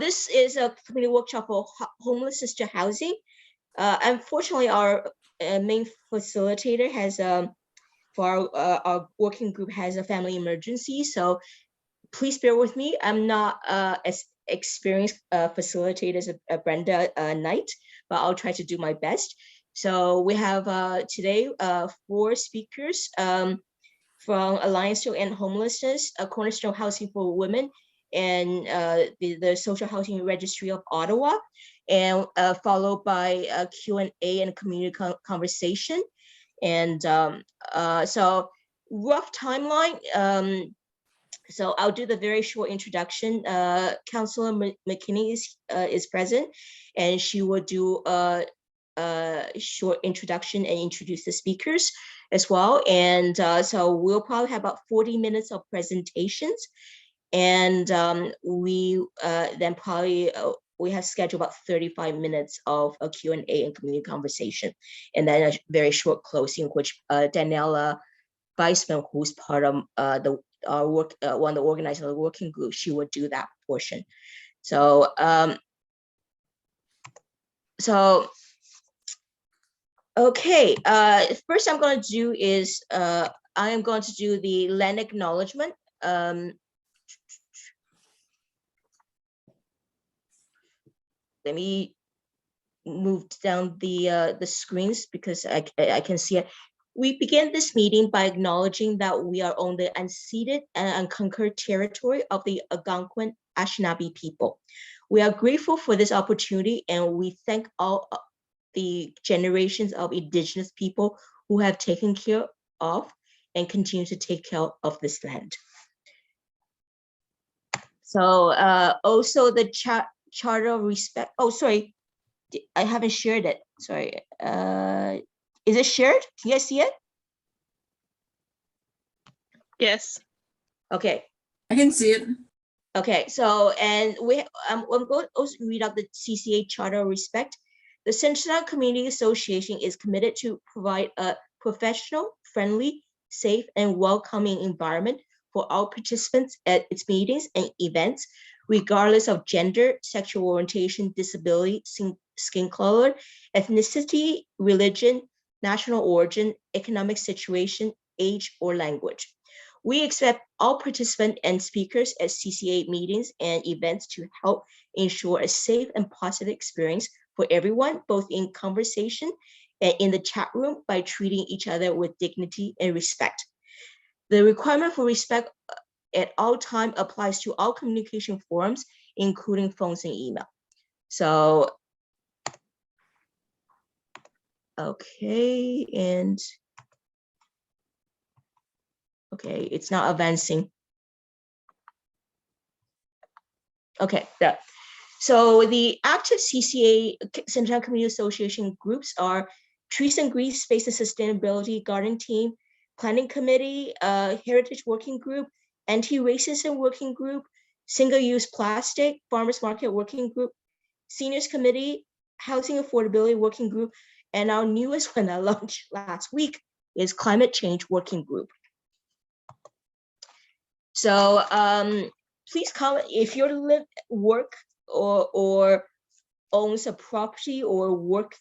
This is a community workshop for homelessness to housing. Unfortunately, our main facilitator has for our working group has a family emergency, so please bear with me. I'm not as experienced facilitator as Brenda Knight, but I'll try to do my best. So we have today 4 speakers from Alliance to End Homelessness, Cornerstone Housing for Women, and the Social Housing Registry of Ottawa, and followed by a Q&A and community conversation. And so rough timeline. So I'll do the very short introduction. Councillor McKinney is present, and she will do a short introduction and introduce the speakers as well. And so we'll probably have about 40 minutes of presentations. And we then probably, we have scheduled about 35 minutes of a Q&A and community conversation. And then a very short closing, which Daniela Weissman, who's part of our work, one of the organizers of the working group, she would do that portion. So, okay, first I'm going to do is, I am going to do the land acknowledgement. Let me move down the screens because I can see it. We begin this meeting by acknowledging that we are on the unceded and unconquered territory of the Algonquin Anishinaabe people. We are grateful for this opportunity, and we thank all the generations of Indigenous people who have taken care of and continue to take care of this land. So also the Chart of Respect. Oh, sorry, I haven't shared it. Sorry. Is it shared? Can you guys see it? Yes. Okay. I can see it. Okay, so, and I'm going to also read out the CCA Chart of Respect. The Central Community Association is committed to provide a professional, friendly, safe, and welcoming environment for all participants at its meetings and events, regardless of gender, sexual orientation, disability, skin color, ethnicity, religion, national origin, economic situation, age, or language. We expect all participants and speakers at CCA meetings and events to help ensure a safe and positive experience for everyone, both in conversation and in the chat room, by treating each other with dignity and respect. The requirement for respect at all times applies to all communication forms, including phones and email. So, okay, and okay, it's not advancing. Okay, there. So the active CCA, Central Community Association groups are Trees and Green Space and Sustainability Garden Team, Planning Committee, Heritage Working Group, Anti-Racism Working Group, Single-Use Plastic, Farmers Market Working Group, Seniors Committee, Housing Affordability Working Group, and our newest one that launched last week is Climate Change Working Group. So please comment if you work or owns a property or work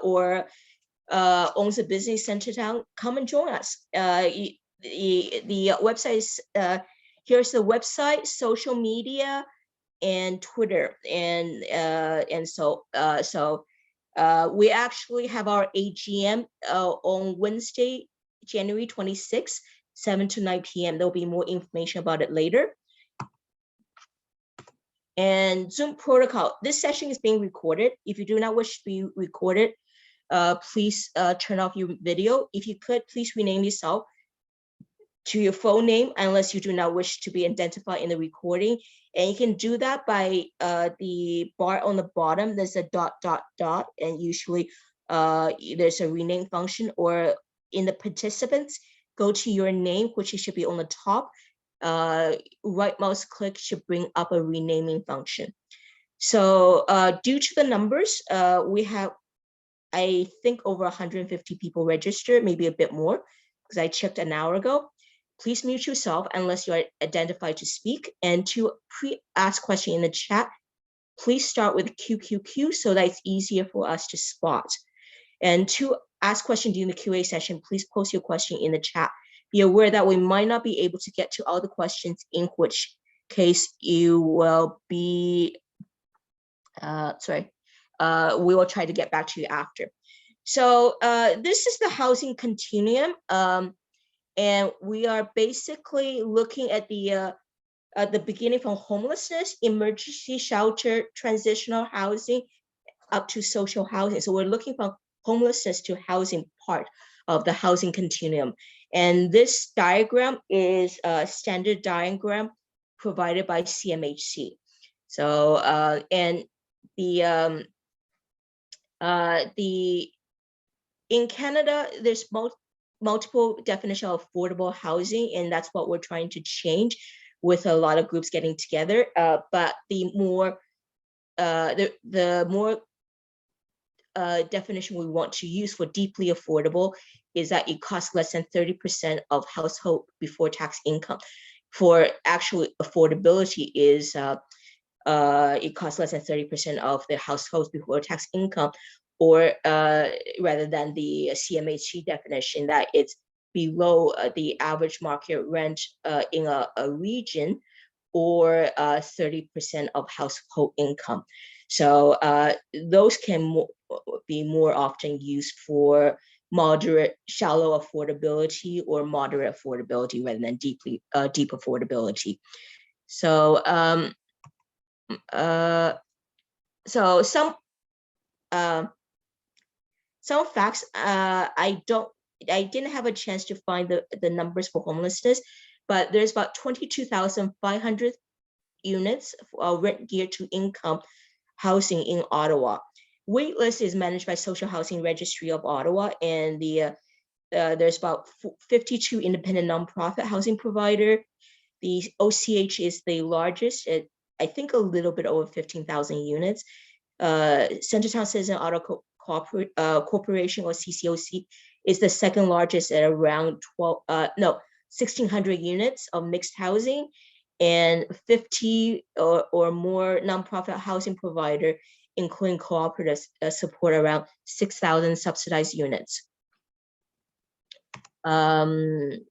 or owns a business in Centertown, come and join us. The website is, here's the website, social media, and Twitter, and so we actually have our AGM on Wednesday, January 26th, 7 to 9 p.m. There'll be more information about it later. And Zoom protocol. This session is being recorded. If you do not wish to be recorded, please turn off your video. If you could, please rename yourself to your full name unless you do not wish to be identified in the recording. And you can do that by the bar on the bottom. There's a ... and usually there's a rename function, or in the participants, go to your name, which should be on the top. Right mouse click should bring up a renaming function. So due to the numbers, we have, I think, over 150 people registered, maybe a bit more, because I checked an hour ago. Please mute yourself unless you are identified to speak, and to pre-ask question in the chat, please start with QQQ so that it's easier for us to spot. And to ask questions during the QA session, please post your question in the chat. Be aware that we might not be able to get to all the questions, in which case you will be, we will try to get back to you after. So this is the housing continuum. And we are basically looking at the beginning from homelessness, emergency shelter, transitional housing, up to social housing. So we're looking from homelessness to housing part of the housing continuum. And this diagram is a standard diagram provided by CMHC. So, and in Canada, there's multiple definition of affordable housing, and that's what we're trying to change with a lot of groups getting together. But the more definition we want to use for deeply affordable is that it costs less than 30% of household before tax income. For actual affordability is it costs less than 30% of the households before tax income, or rather than the CMHC definition that it's below the average market rent in a region, or 30% of household income. So those can be more often used for moderate, shallow affordability, or moderate affordability rather than deep affordability. So so some facts. I didn't have a chance to find the numbers for homelessness, but there's about 22,500 units rent geared to income housing in Ottawa. Waitlist is managed by Social Housing Registry of Ottawa, and there's about 52 independent nonprofit housing provider. The OCH is the largest, I think a little bit over 15,000 units. Centertown Citizen Auto Corporation, or CCOC, is the second largest at around 1,600 units of mixed housing, and 50 or more nonprofit housing provider, including cooperatives, support around 6,000 subsidized units. Sorry,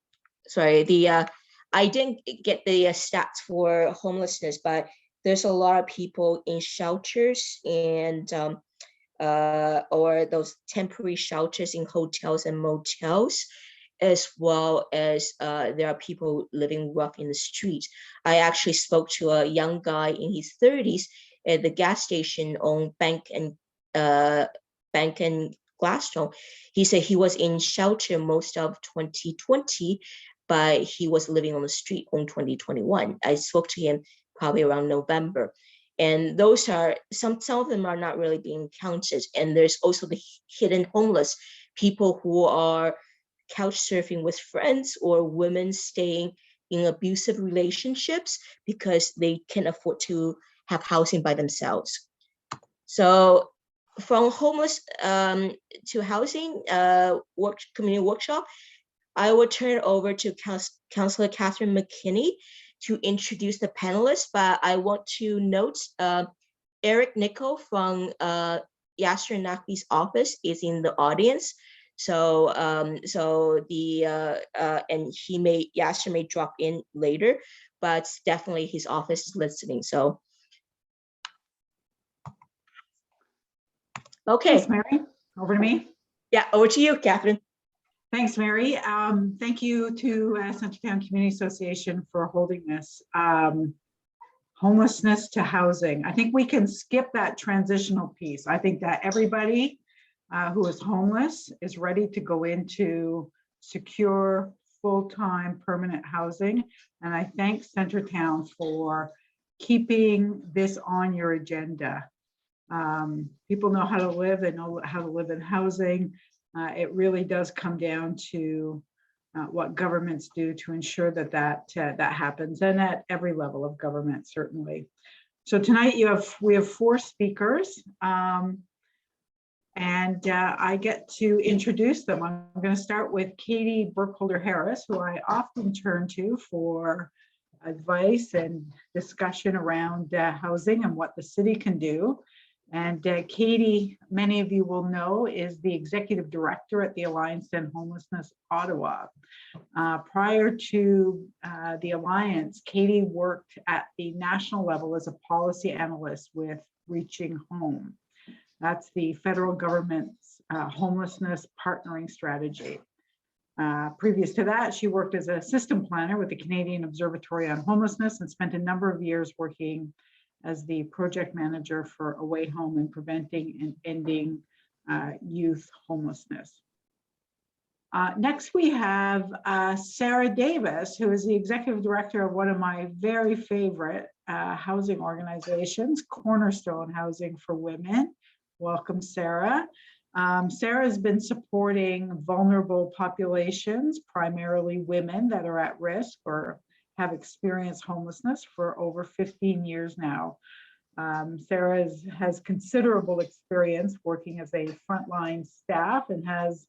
I didn't get the stats for homelessness, but there's a lot of people in shelters and or those temporary shelters in hotels and motels, as well as there are people living rough in the streets. I actually spoke to a young guy in his 30s at the gas station on Bank and Gladstone. He said he was in shelter most of 2020, but he was living on the street in 2021. I spoke to him probably around November. And those are, some of them are not really being counted. And there's also the hidden homeless, people who are couch surfing with friends, or women staying in abusive relationships because they can't afford to have housing by themselves. So from homeless to housing community workshop, I will turn it over to Councillor Catherine McKinney to introduce the panelists, but I want to note Eric Nichol from Yasser Naqvi's office is in the audience. So and Yasser may drop in later, but definitely his office is listening. So okay. Thanks, Mary. Over to me. Yeah, over to you, Catherine. Thanks, Mary. Thank you to Centertown Community Association for holding this. Homelessness to housing. I think we can skip that transitional piece. I think that everybody who is homeless is ready to go into secure, full-time, permanent housing. And I thank Centertown for keeping this on your agenda. People know how to live, they know how to live in housing. It really does come down to what governments do to ensure that that happens, and at every level of government, certainly. So tonight we have 4 speakers, and I get to introduce them. I'm going to start with Kaite Burkholder Harris, who I often turn to for advice and discussion around housing and what the city can do. And Katie, many of you will know, is the executive director at the Alliance to End Homelessness Ottawa. Prior to the Alliance, Katie worked at the national level as a policy analyst with Reaching Home. That's the federal government's homelessness partnering strategy. Previous to that, she worked as a system planner with the Canadian Observatory on Homelessness and spent a number of years working as the project manager for Away Home and preventing and ending youth homelessness. Next, we have Sarah Davis, who is the executive director of one of my very favorite housing organizations, Cornerstone Housing for Women. Welcome, Sarah. Sarah has been supporting vulnerable populations, primarily women that are at risk or have experienced homelessness for over 15 years now. Sarah has considerable experience working as a frontline staff and has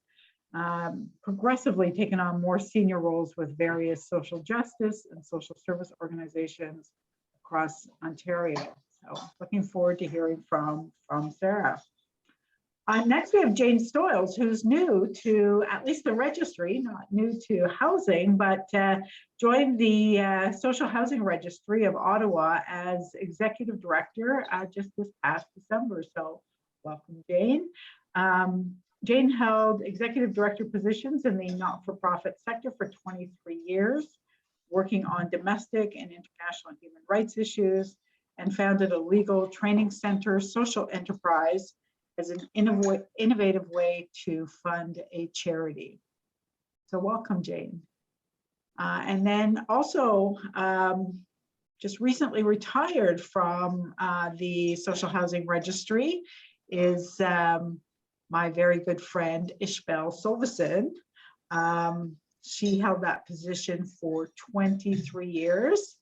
progressively taken on more senior roles with various social justice and social service organizations across Ontario. So looking forward to hearing from Sarah. Next, we have Jayne Stoyles, who's new to at least the registry, not new to housing, but joined the Social Housing Registry of Ottawa as executive director just this past December. So welcome, Jayne. Jayne held executive director positions in the not-for-profit sector for 23 years, working on domestic and international human rights issues, and founded a legal training center social enterprise as an innovative way to fund a charity. So welcome, Jayne. And then also just recently retired from the Social Housing Registry is my very good friend, Ishbel Solvason. She held that position for 23 years.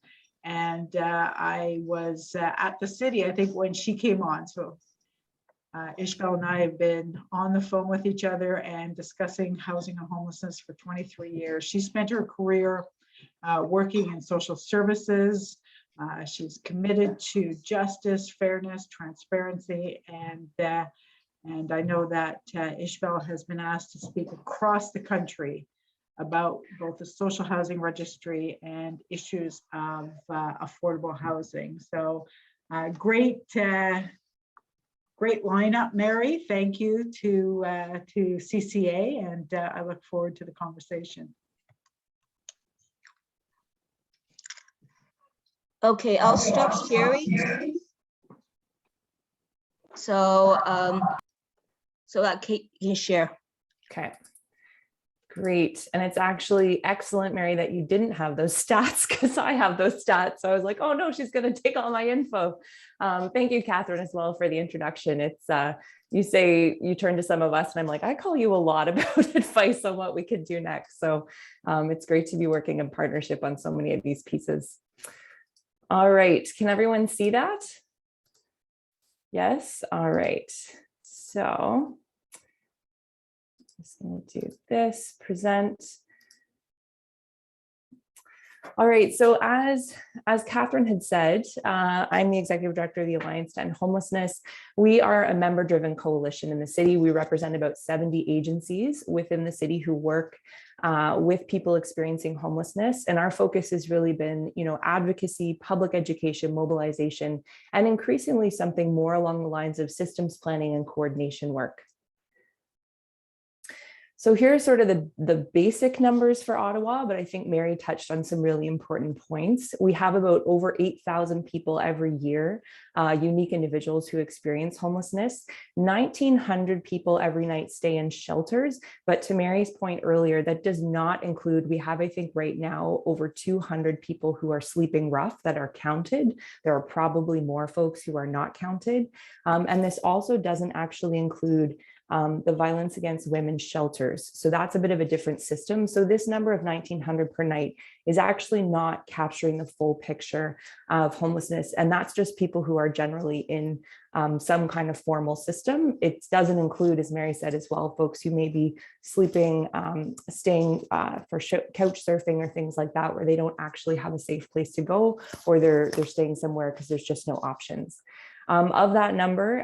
And I was at the city, I think, when she came on. So Ishbel and I have been on the phone with each other and discussing housing and homelessness for 23 years. She spent her career working in social services. She's committed to justice, fairness, transparency, and I know that Ishbel has been asked to speak across the country about both the social housing registry and issues of affordable housing. So great lineup, Mary. Thank you to CCA, and I look forward to the conversation. Okay, I'll stop sharing. So that Kate can share. Okay. Great. And it's actually excellent, Mary, that you didn't have those stats because I have those stats. So I was like, oh no, she's going to take all my info. Thank you, Catherine, as well for the introduction. It's you say you turn to some of us and I'm like, I call you a lot about advice on what we could do next. So it's great to be working in partnership on so many of these pieces. All right. Can everyone see that? Yes. All right. So just going to do this, present. All right, so as Catherine had said, I'm the executive director of the Alliance to End Homelessness. We are a member-driven coalition in the city. We represent about 70 agencies within the city who work with people experiencing homelessness. And our focus has really been, advocacy, public education, mobilization, and increasingly something more along the lines of systems planning and coordination work. So here are sort of the basic numbers for Ottawa, but I think Mary touched on some really important points. We have about over 8,000 people every year, unique individuals who experience homelessness. 1,900 people every night stay in shelters, but to Mary's point earlier, that does not include, we have, I think right now, over 200 people who are sleeping rough that are counted. There are probably more folks who are not counted. And this also doesn't actually include the violence against women shelters. So that's a bit of a different system. So this number of 1,900 per night is actually not capturing the full picture of homelessness. And that's just people who are generally in some kind of formal system. It doesn't include, as Mary said as well, folks who may be sleeping, staying for couch surfing or things like that, where they don't actually have a safe place to go, or they're staying somewhere because there's just no options. Of that number,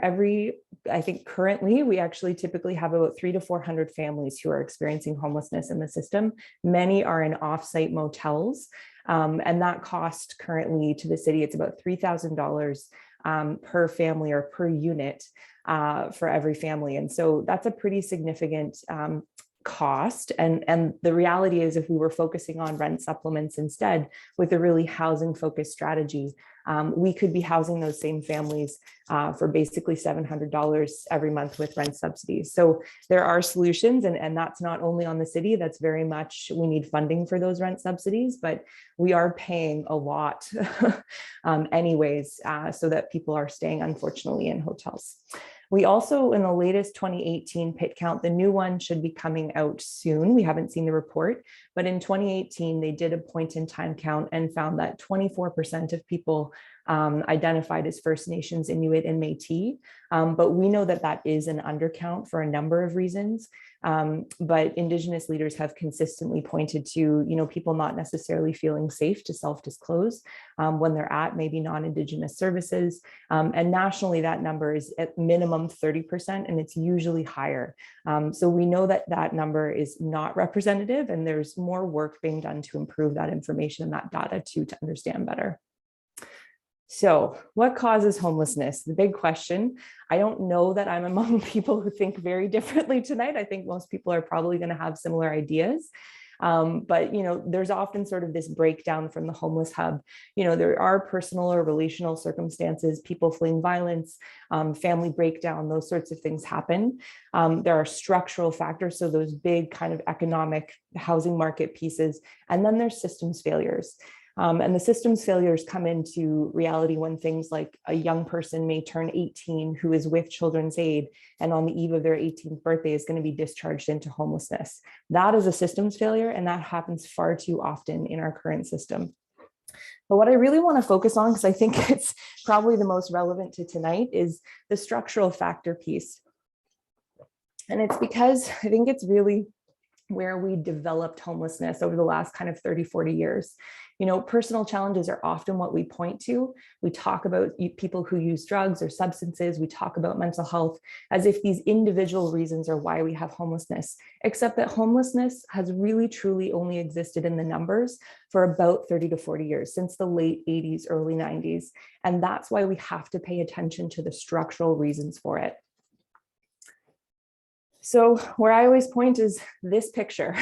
I think currently we actually typically have about 300 to 400 families who are experiencing homelessness in the system. Many are in offsite motels, and that cost currently to the city, it's about $3,000 per family or per unit for every family. And so that's a pretty significant cost. And the reality is, if we were focusing on rent supplements instead with a really housing focused strategy, we could be housing those same families for basically $700 every month with rent subsidies. So there are solutions, and that's not only on the city, that's very much, we need funding for those rent subsidies, but we are paying a lot anyways, so that people are staying, unfortunately, in hotels. We also, in the latest 2018 PIT count, the new one should be coming out soon. We haven't seen the report, but in 2018, they did a point in time count and found that 24% of people identified as First Nations, Inuit, and Métis. But we know that that is an undercount for a number of reasons. But Indigenous leaders have consistently pointed to, people not necessarily feeling safe to self-disclose when they're at maybe non-Indigenous services. And nationally, that number is at minimum 30%, and it's usually higher. So we know that that number is not representative, and there's more work being done to improve that information and that data to understand better. So what causes homelessness? The big question. I don't know that I'm among people who think very differently tonight. I think most people are probably going to have similar ideas. But, there's often sort of this breakdown from the homeless hub. There are personal or relational circumstances, people fleeing violence, family breakdown, those sorts of things happen. There are structural factors, so those big kind of economic housing market pieces. And then there's systems failures. And the systems failures come into reality when things like a young person may turn 18 who is with Children's Aid, and on the eve of their 18th birthday is going to be discharged into homelessness. That is a systems failure, and that happens far too often in our current system. But what I really want to focus on, because I think it's probably the most relevant to tonight, is the structural factor piece. And it's because I think it's really where we developed homelessness over the last kind of 30, 40 years. Personal challenges are often what we point to. We talk about people who use drugs or substances. We talk about mental health as if these individual reasons are why we have homelessness, except that homelessness has really truly only existed in the numbers for about 30 to 40 years, since the late 80s, early 90s. And that's why we have to pay attention to the structural reasons for it. So where I always point is this picture.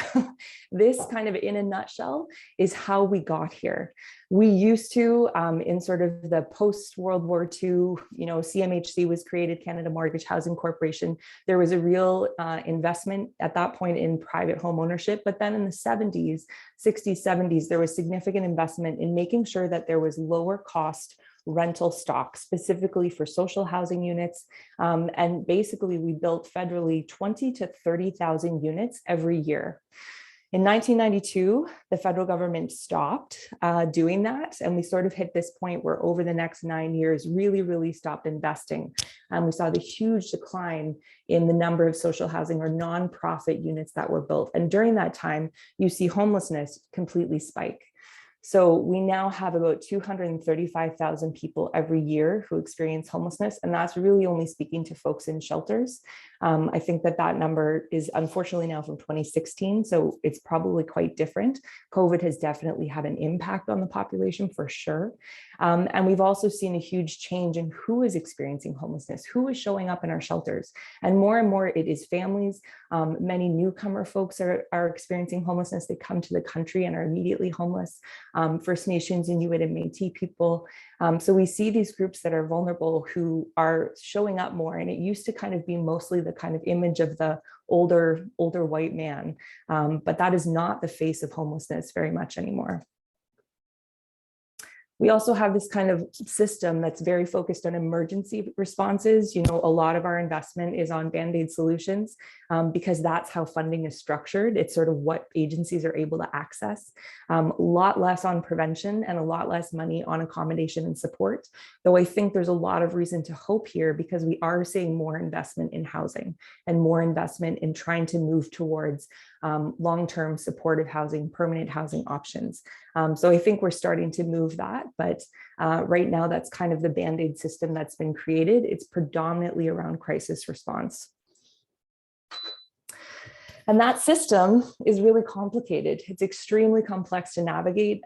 This kind of, in a nutshell, is how we got here. We used to, in sort of the post-World War II, CMHC was created, Canada Mortgage Housing Corporation. There was a real investment at that point in private home ownership. But then in the 70s, 60s, 70s, there was significant investment in making sure that there was lower cost rental stock, specifically for social housing units. And basically we built federally 20 to 30,000 units every year. In 1992, the federal government stopped doing that. And we sort of hit this point where over the next 9 years, really stopped investing. And we saw the huge decline in the number of social housing or nonprofit units that were built. And during that time, you see homelessness completely spike. So we now have about 235,000 people every year who experience homelessness, and that's really only speaking to folks in shelters. I think that number is unfortunately now from 2016, so it's probably quite different. COVID has definitely had an impact on the population for sure. And we've also seen a huge change in who is experiencing homelessness, who is showing up in our shelters. And more it is families. Many newcomer folks are experiencing homelessness. They come to the country and are immediately homeless. First Nations, Inuit, and Métis people. So we see these groups that are vulnerable who are showing up more. And it used to kind of be mostly the kind of image of the older white man. But that is not the face of homelessness very much anymore. We also have this kind of system that's very focused on emergency responses. You know, a lot of our investment is on Band-Aid solutions because that's how funding is structured. It's sort of what agencies are able to access. A lot less on prevention and a lot less money on accommodation and support. Though I think there's a lot of reason to hope here because we are seeing more investment in housing and more investment in trying to move towards long-term supportive housing, permanent housing options. So I think we're starting to move that, but right now that's kind of the Band-Aid system that's been created. It's predominantly around crisis response. And that system is really complicated. It's extremely complex to navigate.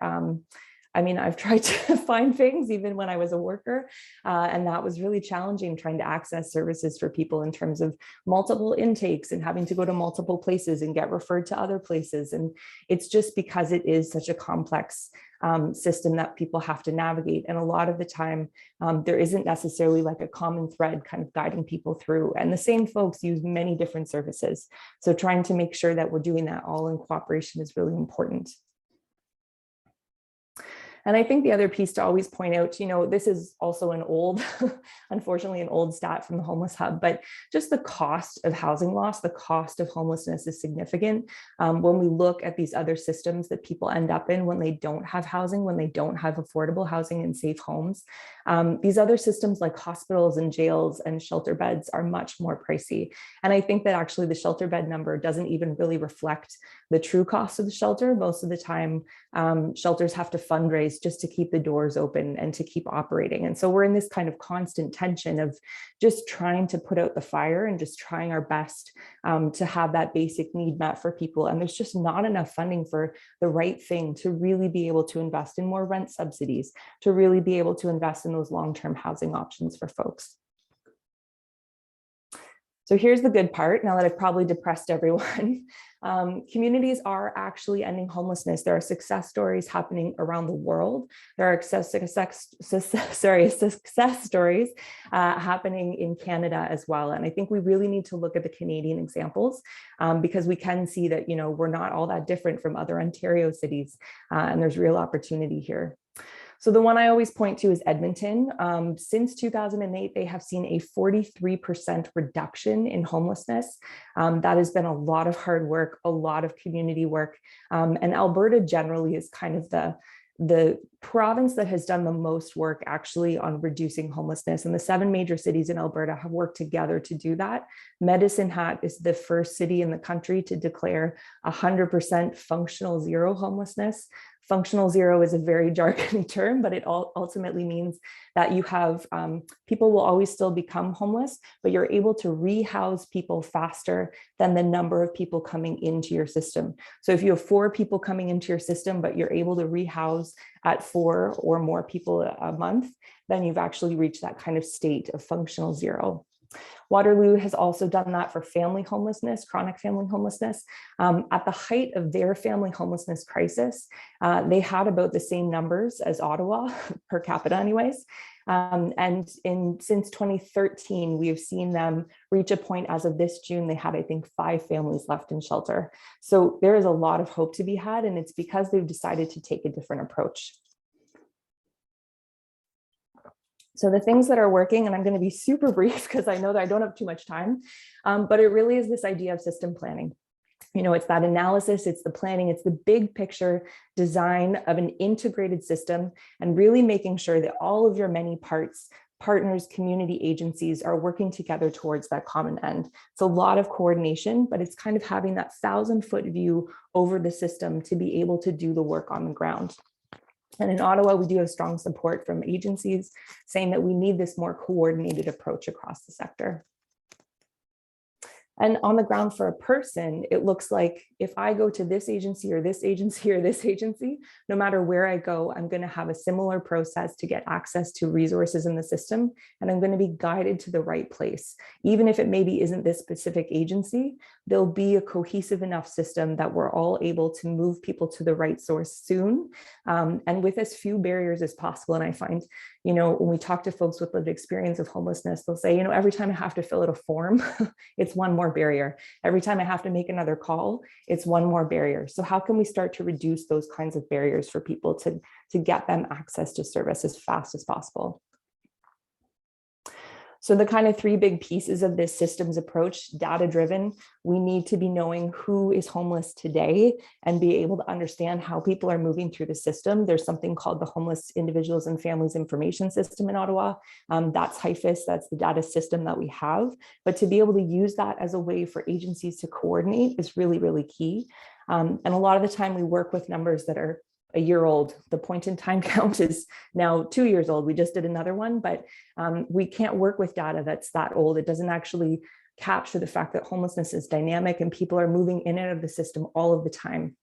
I mean, I've tried to find things even when I was a worker, and that was really challenging, trying to access services for people in terms of multiple intakes and having to go to multiple places and get referred to other places. And it's just because it is such a complex system that people have to navigate. And a lot of the time, there isn't necessarily like a common thread kind of guiding people through. And the same folks use many different services. So trying to make sure that we're doing that all in cooperation is really important. And I think the other piece to always point out, you know, this is also an old, unfortunately, an old stat from the Homeless Hub, but just the cost of housing loss, the cost of homelessness is significant. When we look at these other systems that people end up in when they don't have housing, when they don't have affordable housing and safe homes, these other systems like hospitals and jails and shelter beds are much more pricey. And I think that actually the shelter bed number doesn't even really reflect the true cost of the shelter. Most of the time, shelters have to fundraise just to keep the doors open and to keep operating. And so we're in this kind of constant tension of just trying to put out the fire and just trying our best to have that basic need met for people. And there's just not enough funding for the right thing to really be able to invest in more rent subsidies, to really be able to invest in those long-term housing options for folks. So here's the good part, now that I've probably depressed everyone. Communities are actually ending homelessness. There are success stories happening around the world. There are success stories happening in Canada as well. And I think we really need to look at the Canadian examples because we can see that, you know, we're not all that different from other Ontario cities, and there's real opportunity here. So the one I always point to is Edmonton. Since 2008, they have seen a 43% reduction in homelessness. That has been a lot of hard work, a lot of community work. And Alberta generally is kind of the province that has done the most work actually on reducing homelessness. And the 7 major cities in Alberta have worked together to do that. Medicine Hat is the first city in the country to declare 100% functional zero homelessness. Functional zero is a very jargony term, but it ultimately means that you have people will always still become homeless, but you're able to rehouse people faster than the number of people coming into your system. So if you have 4 people coming into your system, but you're able to rehouse at 4 or more people a month, then you've actually reached that kind of state of functional zero. Waterloo has also done that for family homelessness, chronic family homelessness. At the height of their family homelessness crisis, they had about the same numbers as Ottawa, per capita anyways. And since 2013, we have seen them reach a point as of this June, they had, I think, 5 families left in shelter. So there is a lot of hope to be had, and it's because they've decided to take a different approach. So the things that are working, and I'm going to be super brief because I know that I don't have too much time, but it really is this idea of system planning. You know, it's that analysis, it's the planning, it's the big picture design of an integrated system and really making sure that all of your many parts, partners, community agencies are working together towards that common end. It's a lot of coordination, but it's kind of having that 1,000-foot view over the system to be able to do the work on the ground. And in Ottawa, we do have strong support from agencies saying that we need this more coordinated approach across the sector. And on the ground for a person, it looks like if I go to this agency or this agency or this agency, no matter where I go, I'm going to have a similar process to get access to resources in the system, and I'm going to be guided to the right place. Even if it maybe isn't this specific agency, there'll be a cohesive enough system that we're all able to move people to the right source soon, and with as few barriers as possible. And I find, you know, when we talk to folks with lived experience of homelessness, they'll say, you know, every time I have to fill out a form, it's one more barrier. Every time I have to make another call, it's one more barrier. So how can we start to reduce those kinds of barriers for people to get them access to service as fast as possible? So the kind of three big pieces of this systems approach, data-driven, we need to be knowing who is homeless today and be able to understand how people are moving through the system. There's something called the Homeless Individuals and Families Information System in Ottawa. That's HIFIS, that's the data system that we have. But to be able to use that as a way for agencies to coordinate is really, really key. And a lot of the time we work with numbers that are a year old. The point in time count is now 2 years old. We just did another one, but we can't work with data that's that old. It doesn't actually capture the fact that homelessness is dynamic and people are moving in and out of the system all of the time.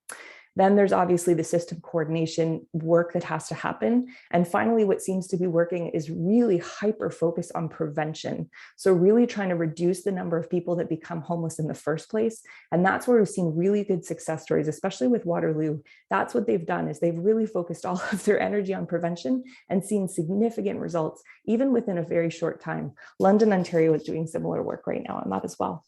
Then there's obviously the system coordination work that has to happen. And finally, what seems to be working is really hyper focused on prevention. So really trying to reduce the number of people that become homeless in the first place. And that's where we've seen really good success stories, especially with Waterloo. That's what they've done, is they've really focused all of their energy on prevention and seen significant results, even within a very short time. London, Ontario is doing similar work right now on that as well.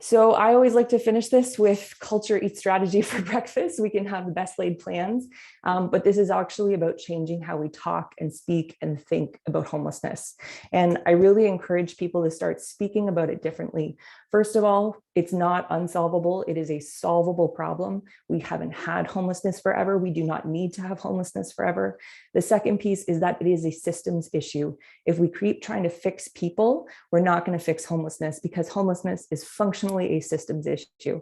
So I always like to finish this with culture eats strategy for breakfast. We can have the best laid plans, but this is actually about changing how we talk and speak and think about homelessness. And I really encourage people to start speaking about it differently. First of all, it's not unsolvable. It is a solvable problem. We haven't had homelessness forever. We do not need to have homelessness forever. The second piece is that it is a systems issue. If we keep trying to fix people, we're not going to fix homelessness, because homelessness is functionally a systems issue.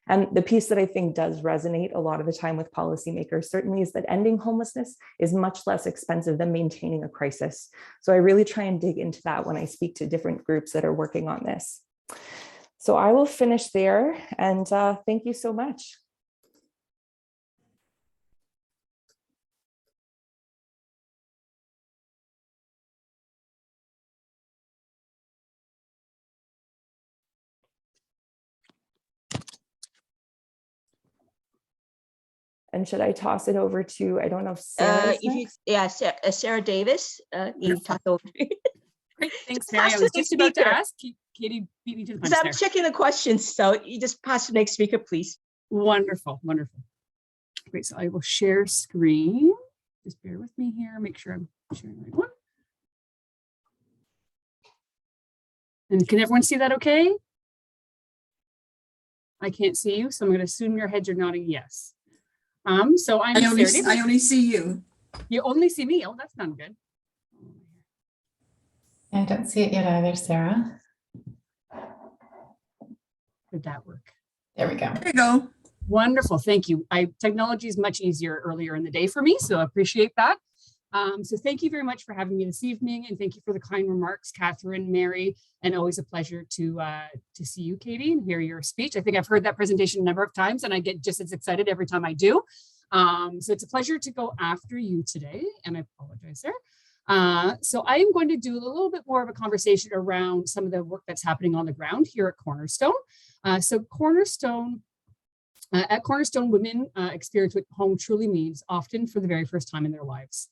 And the piece that I think does resonate a lot of the time with policymakers certainly is that ending homelessness is much less expensive than maintaining a crisis. So I really try and dig into that when I speak to different groups that are working on this. So I will finish there, and thank you so much. And should I toss it over to, I don't know if Sarah is next? Yeah, Sarah Davis, you toss over. Great, thanks, Mary. I was just about to ask. Katie beat me to the punch I'm there. checking the questions, so you just pass the next speaker, please. Wonderful, wonderful. Great, so I will share screen. Just bear with me here, make sure I'm sharing the right one. And can everyone see that okay? I can't see you, so I'm going to assume your heads are nodding yes. So I only see you. You only see me. Oh, that's not good. I don't see it yet either, Sarah. Did that work? There we go. There you go. Wonderful, thank you. Technology is much easier earlier in the day for me, so I appreciate that. So thank you very much for having me this evening, and thank you for the kind remarks, Catherine, Mary, and always a pleasure to see you, Katie, and hear your speech. I think I've heard that presentation a number of times, and I get just as excited every time I do. So it's a pleasure to go after you today, and I apologize there. So I am going to do a little bit more of a conversation around some of the work that's happening on the ground here at Cornerstone. So Cornerstone, at Cornerstone, women experience what home truly means, often for the very first time in their lives.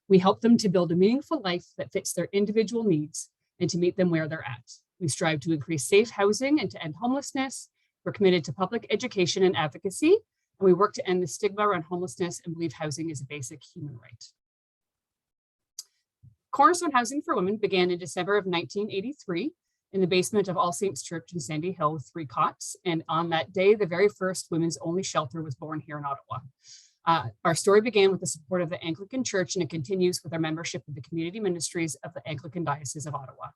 We help them to build a meaningful life that fits their individual needs and to meet them where they're at. We strive to increase safe housing and to end homelessness. We're committed to public education and advocacy, and we work to end the stigma around homelessness and believe housing is a basic human right. Cornerstone Housing for Women began in December of 1983 in the basement of All Saints Church in Sandy Hill with 3 cots. And on that day, the very first women's only shelter was born here in Ottawa. Our story began with the support of the Anglican Church, and it continues with our membership of the community ministries of the Anglican Diocese of Ottawa.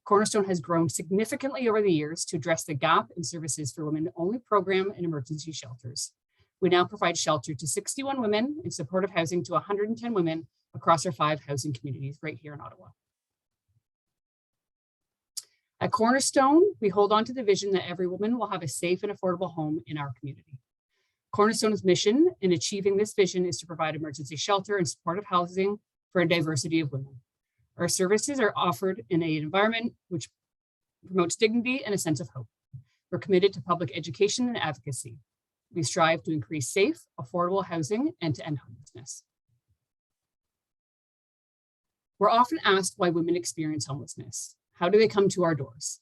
Cornerstone has grown significantly over the years to address the gap in services for women-only program and emergency shelters. We now provide shelter to 61 women and supportive housing to 110 women across our 5 housing communities right here in Ottawa. At Cornerstone, we hold on to the vision that every woman will have a safe and affordable home in our community. Cornerstone's mission in achieving this vision is to provide emergency shelter and supportive housing for a diversity of women. Our services are offered in an environment which promotes dignity and a sense of hope. We're committed to public education and advocacy. We strive to increase safe, affordable housing and to end homelessness. We're often asked why women experience homelessness. How do they come to our doors?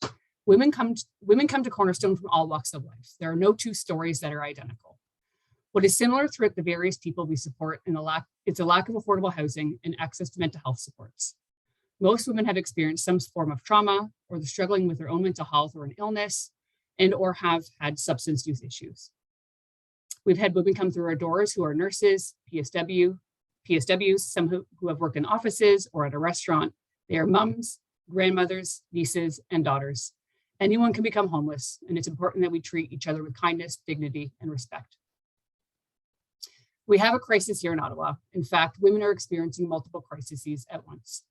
Women come to Cornerstone from all walks of life. There are no two stories that are identical. What is similar throughout the various people we support it's a lack of affordable housing and access to mental health supports. Most women have experienced some form of trauma, or they're struggling with their own mental health or an illness, and or have had substance use issues. We've had women come through our doors who are nurses, PSWs, some who have worked in offices or at a restaurant. They are moms, grandmothers, nieces, and daughters. Anyone can become homeless, and it's important that we treat each other with kindness, dignity, and respect. We have a crisis here in Ottawa. In fact, women are experiencing multiple crises at once.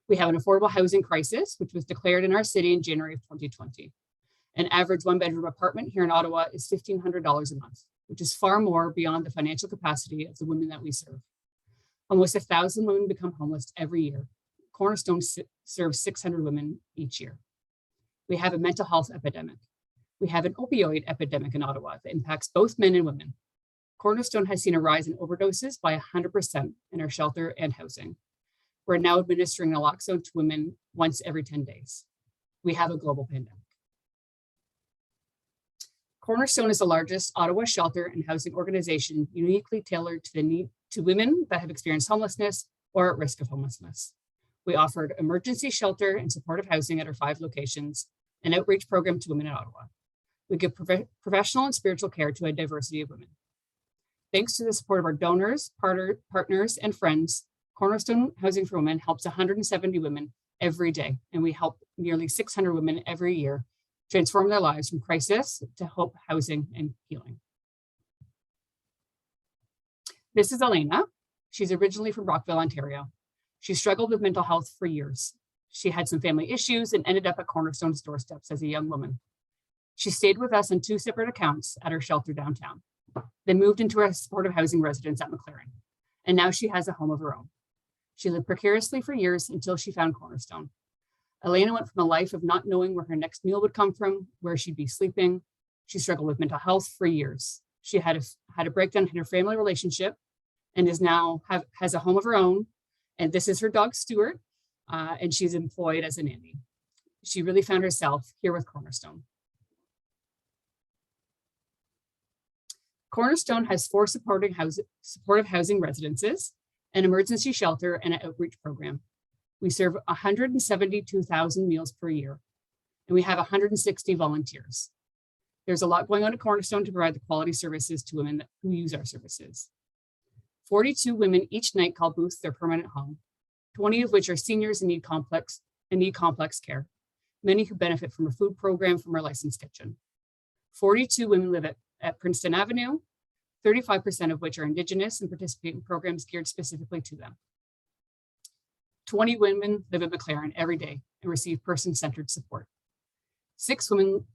We have an affordable housing crisis, which was declared in our city in January of 2020. An average one-bedroom apartment here in Ottawa is $1,500 a month, which is far more beyond the financial capacity of the women that we serve. Almost 1,000 women become homeless every year. Cornerstone serves 600 women each year. We have a mental health epidemic. We have an opioid epidemic in Ottawa that impacts both men and women. Cornerstone has seen a rise in overdoses by 100% in our shelter and housing. We're now administering naloxone to women once every 10 days. We have a global pandemic. Cornerstone is the largest Ottawa shelter and housing organization uniquely tailored to the need to women that have experienced homelessness or at risk of homelessness. We offered emergency shelter and supportive housing at our 5 locations, an outreach program to women in Ottawa. We give professional and spiritual care to a diversity of women. Thanks to the support of our donors, partners, and friends, Cornerstone Housing for Women helps 170 women every day, and we help nearly 600 women every year transform their lives from crisis to hope, housing, and healing. This is Elena. She's originally from Brockville, Ontario. She struggled with mental health for years. She had some family issues and ended up at Cornerstone's doorsteps as a young woman. She stayed with us on 2 separate accounts at our shelter downtown, then moved into a supportive housing residence at Mclaren, and now she has a home of her own. She lived precariously for years until she found Cornerstone. Elena went from a life of not knowing where her next meal would come from, where she'd be sleeping. She struggled with mental health for years. She had a breakdown in her family relationship and is now has a home of her own. And this is her dog, Stuart, and she's employed as a nanny. She really found herself here with Cornerstone. Cornerstone has 4 supportive housing residences, an emergency shelter, and an outreach program. We serve 172,000 meals per year, and we have 160 volunteers. There's a lot going on at Cornerstone to provide the quality services to women who use our services. 42 women each night call Booth their permanent home, 20 of which are seniors and need complex care, many who benefit from a food program from our licensed kitchen. 42 women live at Princeton Avenue, 35% of which are Indigenous and participate in programs geared specifically to them. 20 women live at Mclaren every day and receive person-centered support. 6 women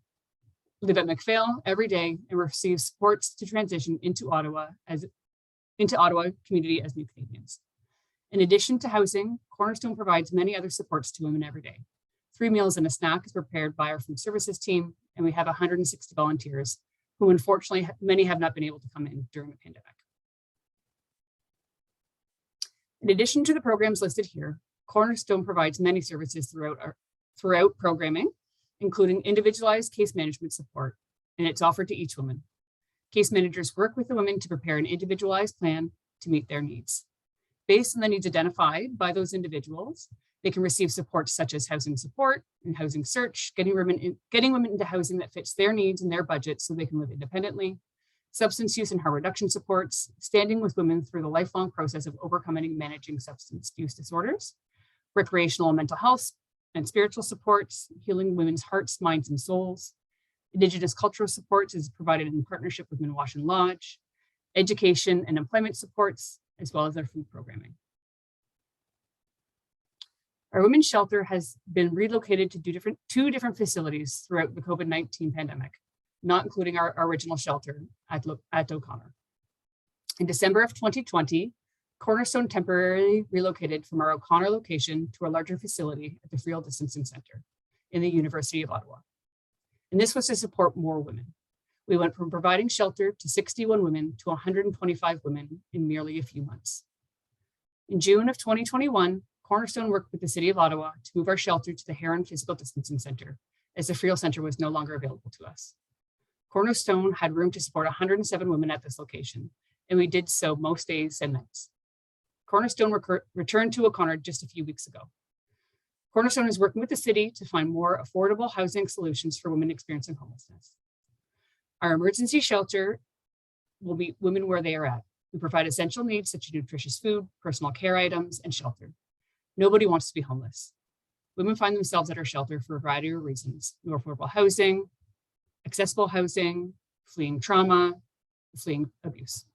live at McPhail every day and receive supports to transition into Ottawa community as new Canadians. In addition to housing, Cornerstone provides many other supports to women every day. 3 meals and a snack is prepared by our food services team, and we have 160 volunteers who unfortunately many have not been able to come in during the pandemic. In addition to the programs listed here, Cornerstone provides many services throughout programming, including individualized case management support, and it's offered to each woman. Case managers work with the women to prepare an individualized plan to meet their needs. Based on the needs identified by those individuals, they can receive support such as housing support and housing search, getting women into housing that fits their needs and their budget so they can live independently, substance use and harm reduction supports, standing with women through the lifelong process of overcoming and managing substance use disorders, recreational and mental health and spiritual supports, healing women's hearts, minds, and souls. Indigenous cultural supports is provided in partnership with Minnewacan Lodge, education and employment supports, as well as our food programming. Our women's shelter has been relocated to 2 different facilities throughout the COVID-19 pandemic, not including our original shelter at O'Connor. In December of 2020, Cornerstone temporarily relocated from our O'Connor location to a larger facility at the Friel Distancing Center in the University of Ottawa. And this was to support more women. We went from providing shelter to 61 women to 125 women in merely a few months. In June of 2021, Cornerstone worked with the City of Ottawa to move our shelter to the Heron Physical Distancing Center as the Frio Center was no longer available to us. Cornerstone had room to support 107 women at this location, and we did so most days and nights. Cornerstone returned to O'Connor just a few weeks ago. Cornerstone is working with the city to find more affordable housing solutions for women experiencing homelessness. Our emergency shelter will meet women where they are at. We provide essential needs such as nutritious food, personal care items, and shelter. Nobody wants to be homeless. Women find themselves at our shelter for a variety of reasons: more affordable housing, accessible housing, fleeing trauma, fleeing abuse.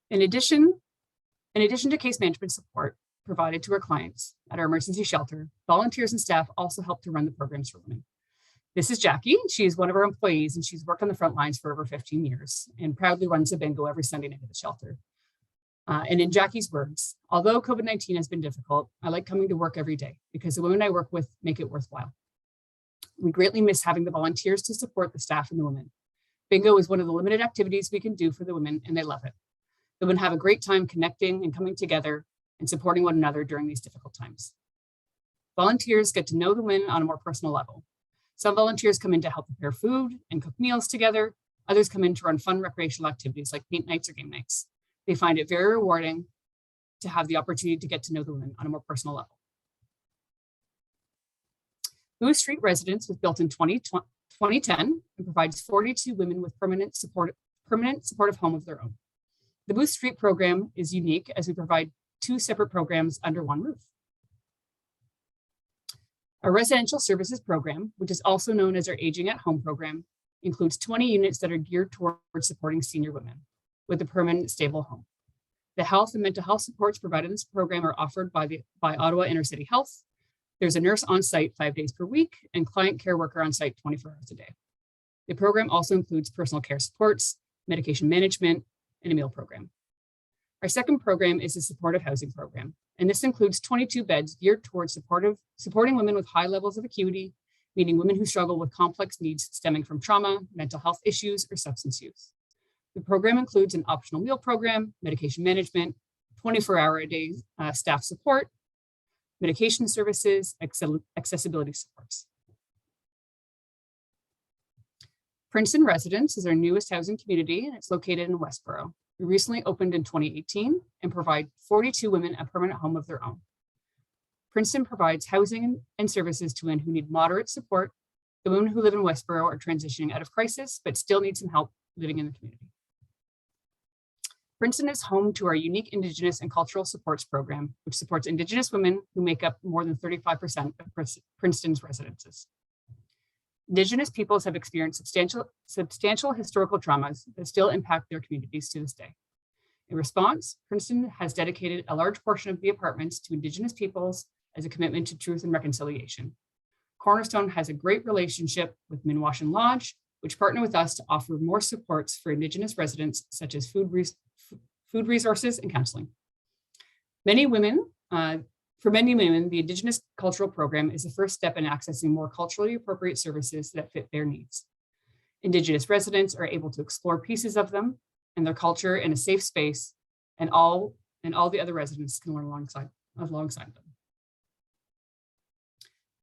In addition to case management support provided to our clients at our emergency shelter, volunteers and staff also help to run the programs for women. This is Jackie. She's one of our employees, and she's worked on the front lines for over 15 years and proudly runs a bingo every Sunday night at the shelter. And in Jackie's words, although COVID-19 has been difficult, I like coming to work every day because the women I work with make it worthwhile. We greatly miss having the volunteers to support the staff and the women. Bingo is one of the limited activities we can do for the women, and they love it. The women have a great time connecting and coming together and supporting one another during these difficult times. Volunteers get to know the women on a more personal level. Some volunteers come in to help prepare food and cook meals together. Others come in to run fun recreational activities like paint nights or game nights. They find it very rewarding to have the opportunity to get to know the women on a more personal level. Booth Street Residence was built in 2010 and provides 42 women with permanent supportive home of their own. The Booth Street program is unique as we provide 2 separate programs under one roof. Our residential services program, which is also known as our Aging at Home program, includes 20 units that are geared towards supporting senior women with a permanent stable home. The health and mental health supports provided in this program are offered by Ottawa Inner City Health. There's a nurse on site 5 days per week and client care worker on site 24 hours a day. The program also includes personal care supports, medication management, and a meal program. Our second program is a supportive housing program, and this includes 22 beds geared towards supporting women with high levels of acuity, meaning women who struggle with complex needs stemming from trauma, mental health issues, or substance use. The program includes an optional meal program, medication management, 24-hour-a-day staff support, medication services, accessibility supports. Princeton Residence is our newest housing community, and it's located in Westboro. We recently opened in 2018 and provide 42 women a permanent home of their own. Princeton provides housing and services to women who need moderate support. The women who live in Westboro are transitioning out of crisis, but still need some help living in the community. Princeton is home to our unique Indigenous and cultural supports program, which supports Indigenous women who make up more than 35% of Princeton's residences. Indigenous peoples have experienced substantial historical traumas that still impact their communities to this day. In response, Princeton has dedicated a large portion of the apartments to Indigenous peoples as a commitment to truth and reconciliation. Cornerstone has a great relationship with Minwashin Lodge, which partner with us to offer more supports for Indigenous residents, such as food resources and counseling. For many women, the Indigenous Cultural Program is the first step in accessing more culturally appropriate services that fit their needs. Indigenous residents are able to explore pieces of them and their culture in a safe space, and all the other residents can learn alongside them.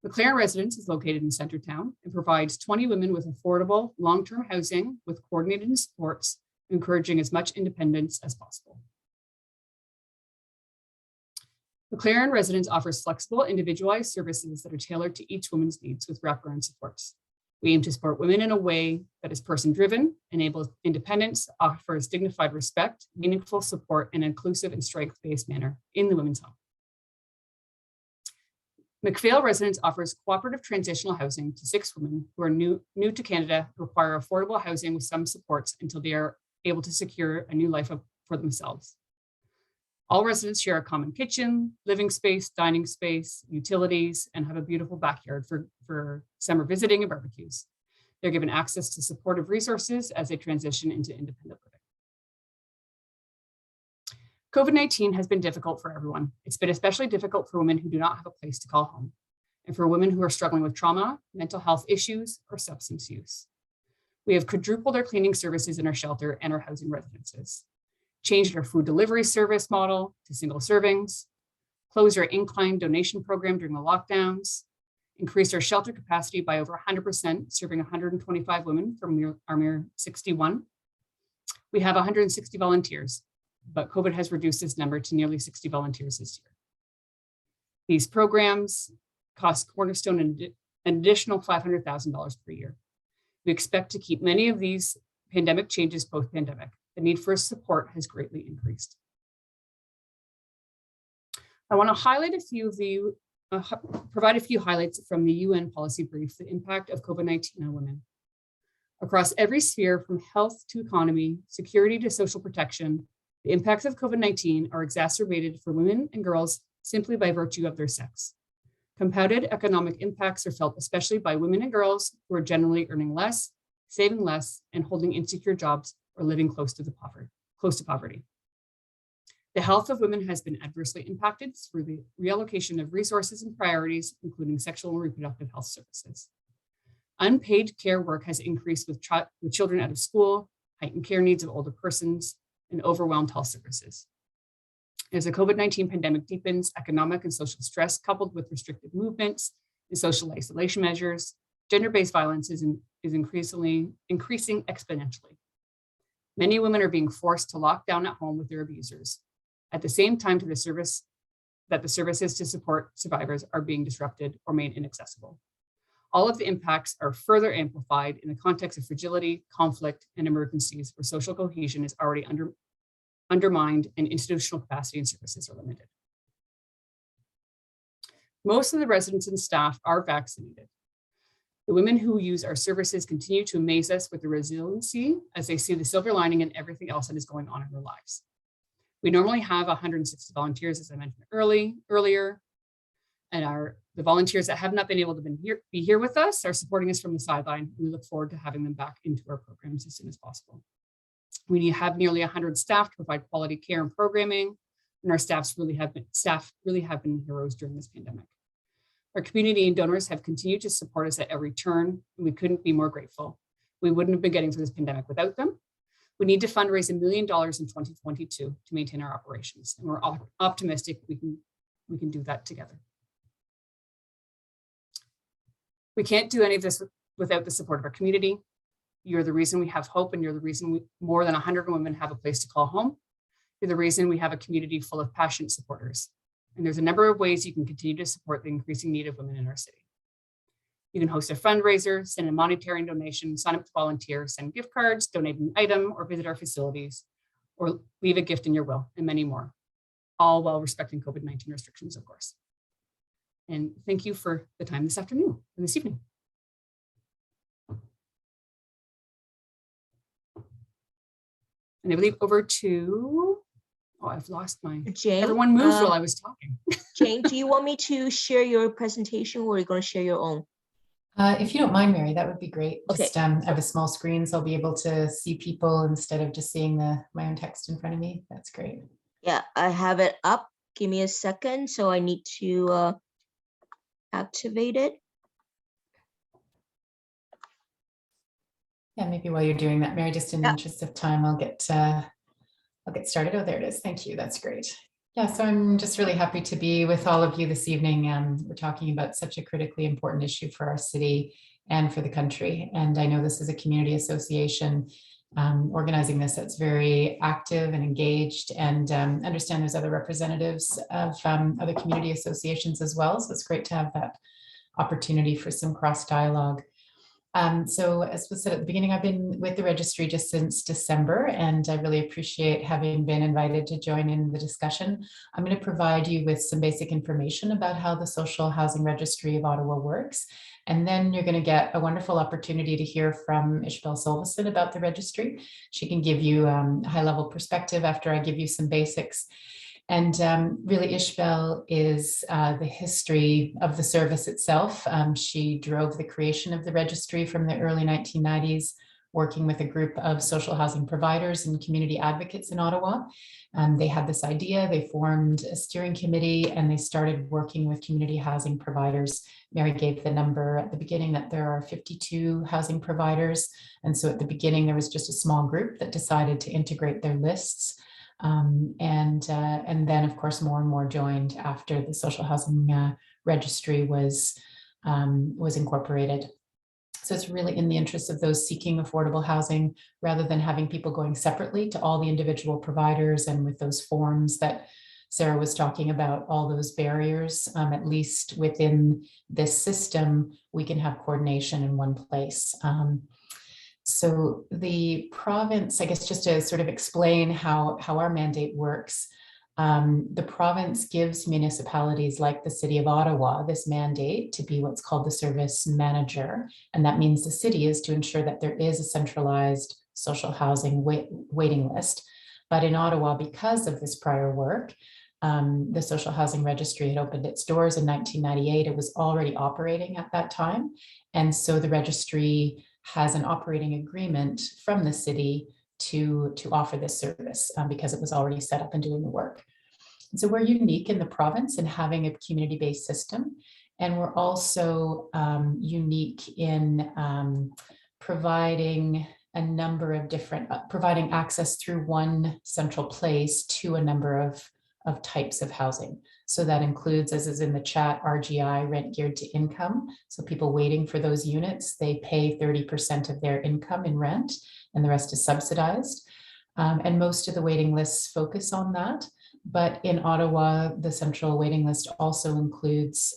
Mclaren Residence is located in Centertown and provides 20 women with affordable long-term housing with coordinated supports, encouraging as much independence as possible. Mclaren Residence offers flexible, individualized services that are tailored to each woman's needs with wraparound supports. We aim to support women in a way that is person-driven, enables independence, offers dignified respect, meaningful support, and inclusive and strength-based manner in the women's home. McPhail Residence offers cooperative transitional housing to 6 women who are new to Canada, require affordable housing with some supports until they are able to secure a new life for themselves. All residents share a common kitchen, living space, dining space, utilities, and have a beautiful backyard for summer visiting and barbecues. They're given access to supportive resources as they transition into independent living. COVID-19 has been difficult for everyone. It's been especially difficult for women who do not have a place to call home, and for women who are struggling with trauma, mental health issues, or substance use. We have quadrupled our cleaning services in our shelter and our housing residences, changed our food delivery service model to single servings, closed our in-kind donation program during the lockdowns, increased our shelter capacity by over 100%, serving 125 women from our mere 61. We have 160 volunteers, but COVID has reduced this number to nearly 60 volunteers this year. These programs cost Cornerstone an additional $500,000 per year. We expect to keep many of these pandemic changes post-pandemic. The need for support has greatly increased. I want to highlight a few of the, provide a few highlights from the UN policy brief, the impact of COVID-19 on women. Across every sphere, from health to economy, security to social protection, the impacts of COVID-19 are exacerbated for women and girls simply by virtue of their sex. Compounded economic impacts are felt especially by women and girls who are generally earning less, saving less, and holding insecure jobs or living close to poverty. The health of women has been adversely impacted through the reallocation of resources and priorities, including sexual and reproductive health services. Unpaid care work has increased with children out of school, heightened care needs of older persons, and overwhelmed health services. As the COVID-19 pandemic deepens, economic and social stress coupled with restricted movements and social isolation measures, gender-based violence is increasing exponentially. Many women are being forced to lock down at home with their abusers. At the same time, the services to support survivors are being disrupted or made inaccessible. All of the impacts are further amplified in the context of fragility, conflict, and emergencies where social cohesion is already undermined and institutional capacity and services are limited. Most of the residents and staff are vaccinated. The women who use our services continue to amaze us with their resiliency as they see the silver lining in everything else that is going on in their lives. We normally have 160 volunteers, as I mentioned earlier, and the volunteers that have not been able to be here with us are supporting us from the sideline. We look forward to having them back into our programs as soon as possible. We have nearly 100 staff to provide quality care and programming, and our staff really have been heroes during this pandemic. Our community and donors have continued to support us at every turn, and we couldn't be more grateful. We wouldn't have been getting through this pandemic without them. We need to fundraise $1 million in 2022 to maintain our operations, and we're optimistic we can do that together. We can't do any of this without the support of our community. You're the reason we have hope, and you're the reason more than 100 women have a place to call home. You're the reason we have a community full of passionate supporters. And there's a number of ways you can continue to support the increasing need of women in our city. You can host a fundraiser, send a monetary donation, sign up to volunteer, send gift cards, donate an item, or visit our facilities, or leave a gift in your will, and many more, all while respecting COVID-19 restrictions, of course. And thank you for the time this afternoon and this evening. And I believe over to, I've lost my, Jayne, everyone moved while I was talking. Jayne, do you want me to share your presentation, or are you going to share your own? If you don't mind, Mary, that would be great. Okay. Just I have a small screen, so I'll be able to see people instead of just seeing my own text in front of me. That's great. Yeah, I have it up. Give me a second. So I need to activate it. Yeah, maybe while you're doing that, Mary, just in the interest of time, I'll get started. Oh, there it is. Thank you. That's great. Yeah, so I'm just really happy to be with all of you this evening. We're talking about such a critically important issue for our city and for the country. And I know this is a community association organizing this that's very active and engaged, and understand there's other representatives of other community associations as well. So it's great to have that opportunity for some cross dialogue. So as was said at the beginning, I've been with the registry just since December, and I really appreciate having been invited to join in the discussion. I'm going to provide you with some basic information about how the Social Housing Registry of Ottawa works. And then you're going to get a wonderful opportunity to hear from Ishbel Solvason about the registry. She can give you a high-level perspective after I give you some basics. And really, Ishbel is the history of the service itself. She drove the creation of the registry from the early 1990s, working with a group of social housing providers and community advocates in Ottawa. They had this idea, they formed a steering committee, and they started working with community housing providers. Mary gave the number at the beginning that there are 52 housing providers. And so at the beginning, there was just a small group that decided to integrate their lists. And then, of course, more and more joined after the social housing registry was incorporated. So it's really in the interest of those seeking affordable housing, rather than having people going separately to all the individual providers and with those forms that Sarah was talking about, all those barriers. At least within this system, we can have coordination in one place. So the province, I guess, just to sort of explain how our mandate works, the province gives municipalities like the City of Ottawa this mandate to be what's called the service manager. And that means the city is to ensure that there is a centralized social housing waiting list. But in Ottawa, because of this prior work, the social housing registry had opened its doors in 1998. It was already operating at that time. And so the registry has an operating agreement from the city to offer this service because it was already set up and doing the work. And so we're unique in the province in having a community-based system. And we're also unique in providing a number of different, providing access through one central place to a number of types of housing. So that includes, as is in the chat, RGI, rent geared to income. So people waiting for those units, they pay 30% of their income in rent and the rest is subsidized. And most of the waiting lists focus on that. But in Ottawa, the central waiting list also includes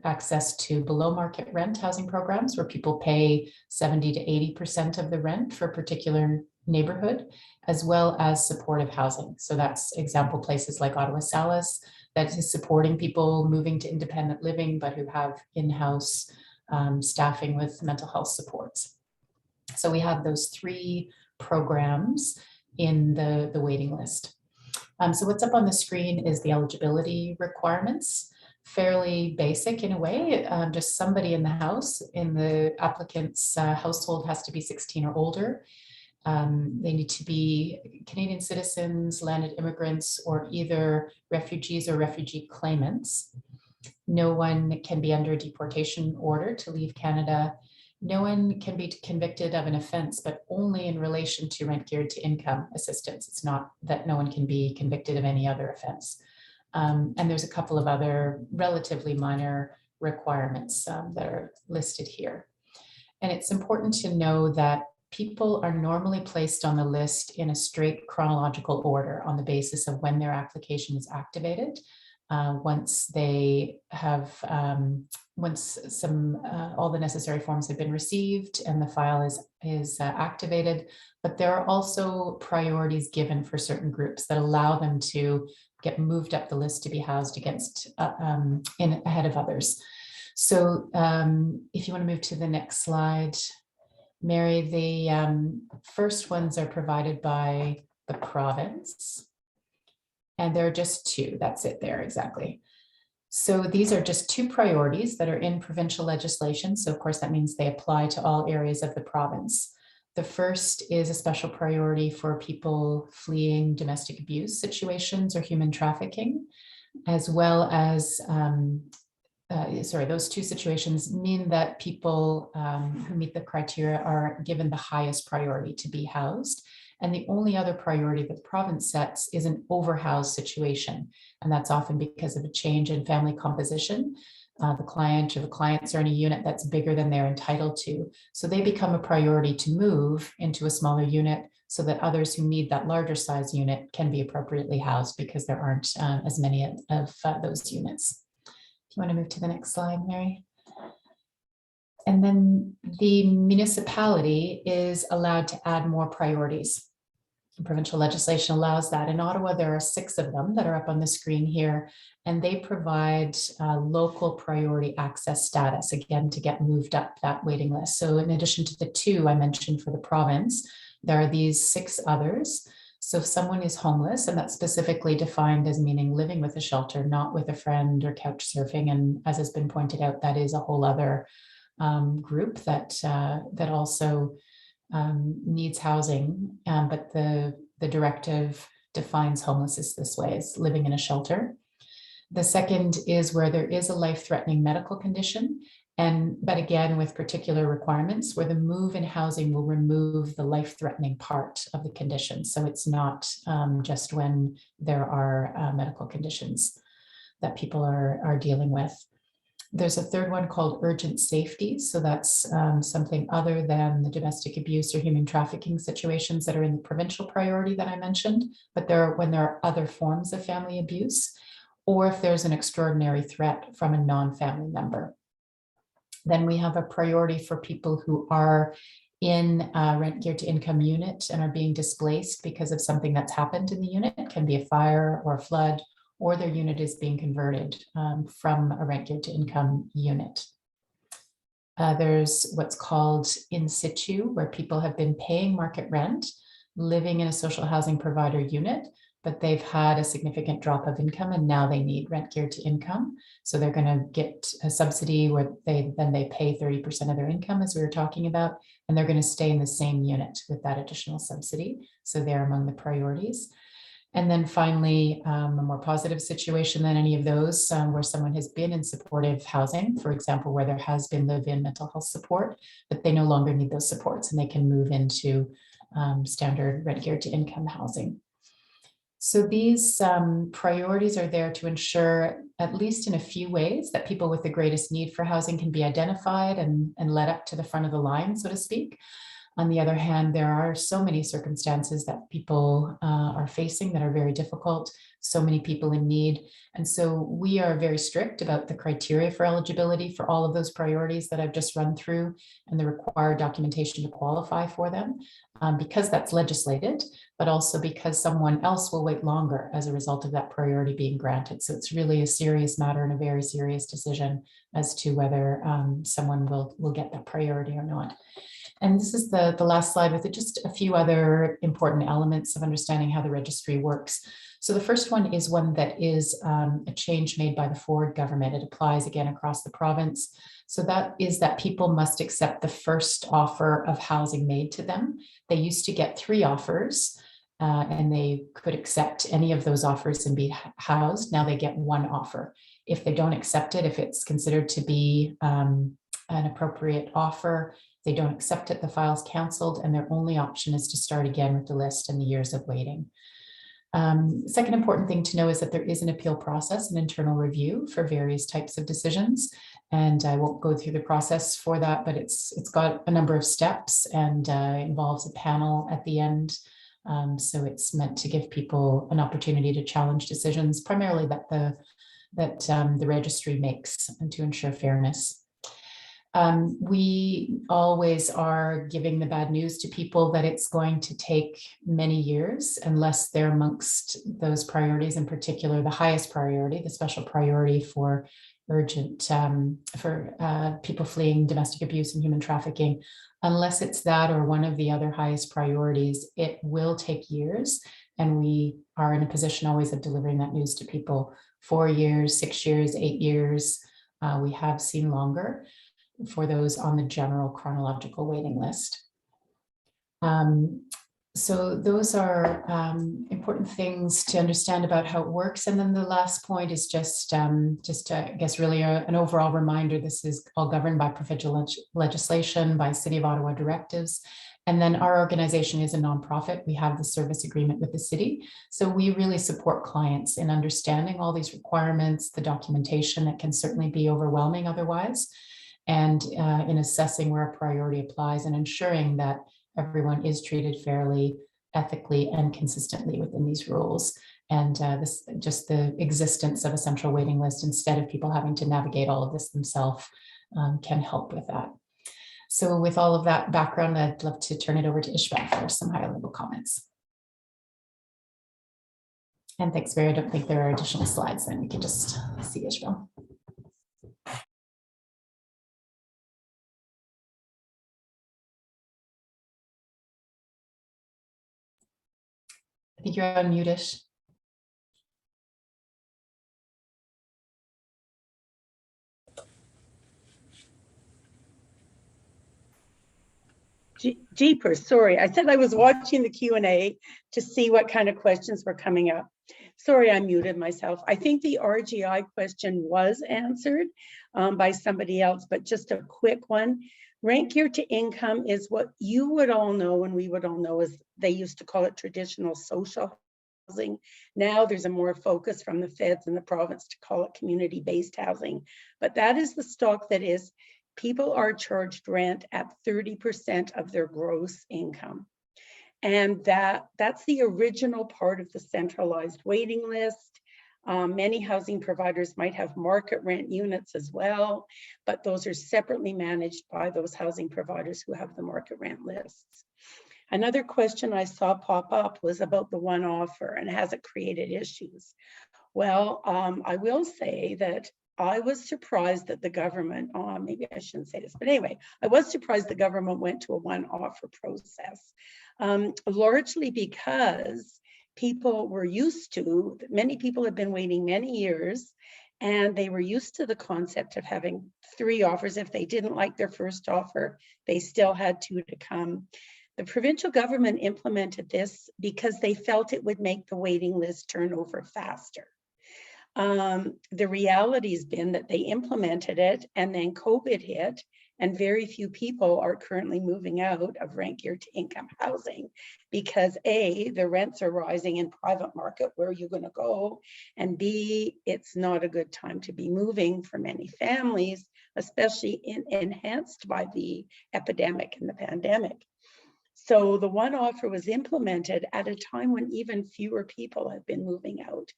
access to below market rent housing programs where people pay 70 to 80% of the rent for a particular neighborhood, as well as supportive housing. So that's example places like Ottawa Salis that is supporting people moving to independent living, but who have in-house staffing with mental health supports. So we have those three programs in the waiting list. So what's up on the screen is the eligibility requirements. Fairly basic in a way, just somebody in the house, in the applicant's household has to be 16 or older. They need to be Canadian citizens, landed immigrants, or either refugees or refugee claimants. No one can be under a deportation order to leave Canada. No one can be convicted of an offense, but only in relation to rent geared to income assistance. It's not that no one can be convicted of any other offense. And there's a couple of other relatively minor requirements that are listed here. And it's important to know that people are normally placed on the list in a straight chronological order on the basis of when their application is activated. Once they have, all the necessary forms have been received and the file is activated, but there are also priorities given for certain groups that allow them to get moved up the list to be housed against ahead of others. So if you want to move to the next slide, Mary, the first ones are provided by the province. And there are just two, that's it there, exactly. So these are just two priorities that are in provincial legislation. So of course, that means they apply to all areas of the province. The first is a special priority for people fleeing domestic abuse situations or human trafficking, as well as, those two situations mean that people who meet the criteria are given the highest priority to be housed. And the only other priority that the province sets is an overhoused situation. And that's often because of a change in family composition. The client or the clients are in a unit that's bigger than they're entitled to. So they become a priority to move into a smaller unit so that others who need that larger size unit can be appropriately housed because there aren't as many of those units. If you want to move to the next slide, Mary. And then the municipality is allowed to add more priorities. Provincial legislation allows that. In Ottawa, there are 6 of them that are up on the screen here, and they provide local priority access status, again, to get moved up that waiting list. So in addition to the 2 I mentioned for the province, there are these 6 others. So if someone is homeless, and that's specifically defined as meaning living with a shelter, not with a friend or couch surfing, and as has been pointed out, that is a whole other group that also needs housing, but the directive defines homelessness this way, as living in a shelter. The second is where there is a life-threatening medical condition But again, with particular requirements where the move in housing will remove the life-threatening part of the condition. So it's not just when there are medical conditions that people are dealing with. There's a third one called urgent safety. So that's something other than the domestic abuse or human trafficking situations that are in the provincial priority that I mentioned, but when there are other forms of family abuse, or if there's an extraordinary threat from a non-family member. Then we have a priority for people who are in a rent geared to income unit and are being displaced because of something that's happened in the unit. It can be a fire or a flood, or their unit is being converted from a rent geared to income unit. There's what's called in situ, where people have been paying market rent, living in a social housing provider unit, but they've had a significant drop of income and now they need rent geared to income. So they're going to get a subsidy where they pay 30% of their income, as we were talking about, and they're going to stay in the same unit with that additional subsidy. So they're among the priorities. And then finally, a more positive situation than any of those, where someone has been in supportive housing, for example, where there has been live-in mental health support, but they no longer need those supports and they can move into standard rent geared to income housing. So these priorities are there to ensure, at least in a few ways, that people with the greatest need for housing can be identified and led up to the front of the line, so to speak. On the other hand, there are so many circumstances that people are facing that are very difficult, so many people in need. And so we are very strict about the criteria for eligibility for all of those priorities that I've just run through and the required documentation to qualify for them, because that's legislated, but also because someone else will wait longer as a result of that priority being granted. So it's really a serious matter and a very serious decision as to whether someone will get that priority or not. And this is the last slide with just a few other important elements of understanding how the registry works. So the first one is one that is a change made by the Ford government. It applies again across the province. So that is that people must accept the first offer of housing made to them. They used to get 3 offers and they could accept any of those offers and be housed. Now they get 1 offer. If they don't accept it, if it's considered to be an appropriate offer, they don't accept it, the file's canceled, and their only option is to start again with the list and the years of waiting. Second important thing to know is that there is an appeal process, an internal review for various types of decisions. And I won't go through the process for that, but it's got a number of steps and involves a panel at the end. So it's meant to give people an opportunity to challenge decisions, primarily that the registry makes, and to ensure fairness. We always are giving the bad news to people that it's going to take many years unless they're amongst those priorities, in particular, the highest priority, the special priority for urgent, for people fleeing domestic abuse and human trafficking. Unless it's that or one of the other highest priorities, it will take years. And we are in a position always of delivering that news to people 4 years, 6 years, 8 years. We have seen longer for those on the general chronological waiting list. So those are important things to understand about how it works. And then the last point is just I guess really an overall reminder. This is all governed by provincial legislation, by City of Ottawa directives. And then our organization is a nonprofit. We have the service agreement with the city. So we really support clients in understanding all these requirements, the documentation that can certainly be overwhelming otherwise, and in assessing where a priority applies and ensuring that everyone is treated fairly, ethically, and consistently within these rules. And just the existence of a central waiting list instead of people having to navigate all of this themselves can help with that. So with all of that background, I'd love to turn it over to Ishbel for some higher level comments. And thanks, Barry. I don't think there are additional slides, then we can just see Ishbel. I think you're on mute-ish. Jeepers, sorry. I said I was watching the Q&A to see what kind of questions were coming up. Sorry, I muted myself. I think the RGI question was answered by somebody else, but just a quick one. Rent geared to income is what you would all know and we would all know, is they used to call it traditional social housing. Now there's a more focus from the feds and the province to call it community-based housing. But that is the stock that is, people are charged rent at 30% of their gross income. And that's the original part of the centralized waiting list. Many housing providers might have market rent units as well, but those are separately managed by those housing providers who have the market rent lists. Another question I saw pop up was about the one offer and has it created issues? Well, I will say that I was surprised that the government, maybe I shouldn't say this, but anyway, I was surprised the government went to a one offer process, largely because people were used to, many people have been waiting many years, and they were used to the concept of having 3 offers. If they didn't like their first offer, they still had 2 to come. The provincial government implemented this because they felt it would make the waiting list turn over faster. The reality has been that they implemented it and then COVID hit, and very few people are currently moving out of rent geared to income housing because A, the rents are rising in private market, where are you going to go? And B, it's not a good time to be moving for many families, especially enhanced by the epidemic and the pandemic. So the one offer was implemented at a time when even fewer people have been moving out.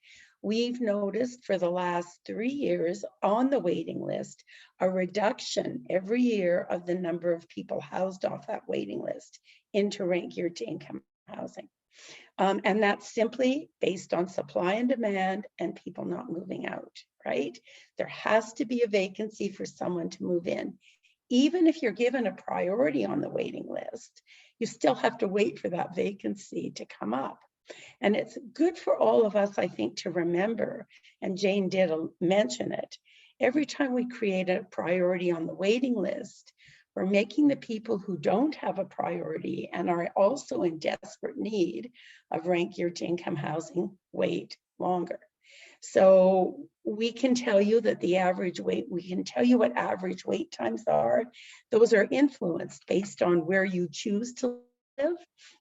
We've noticed for the last 3 years on the waiting list, a reduction every year of the number of people housed off that waiting list into rent geared to income housing. And that's simply based on supply and demand and people not moving out, right? There has to be a vacancy for someone to move in. Even if you're given a priority on the waiting list, you still have to wait for that vacancy to come up. And it's good for all of us, I think, to remember, and Jayne did mention it, every time we create a priority on the waiting list, we're making the people who don't have a priority and are also in desperate need of rent geared to income housing wait longer. So we can tell you that the average wait, we can tell you what average wait times are. Those are influenced based on where you choose to live,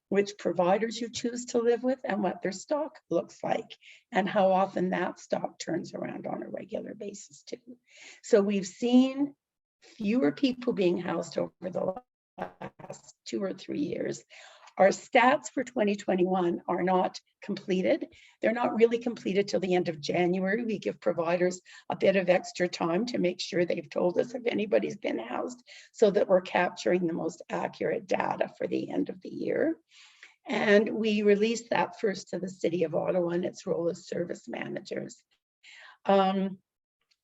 which providers you choose to live with, and what their stock looks like, and how often that stock turns around on a regular basis too. So we've seen fewer people being housed over the last 2 or 3 years. Our stats for 2021 are not completed. They're not really completed till the end of January. We give providers a bit of extra time to make sure they've told us if anybody's been housed, so that we're capturing the most accurate data for the end of the year. And we released that first to the City of Ottawa and its role as service managers.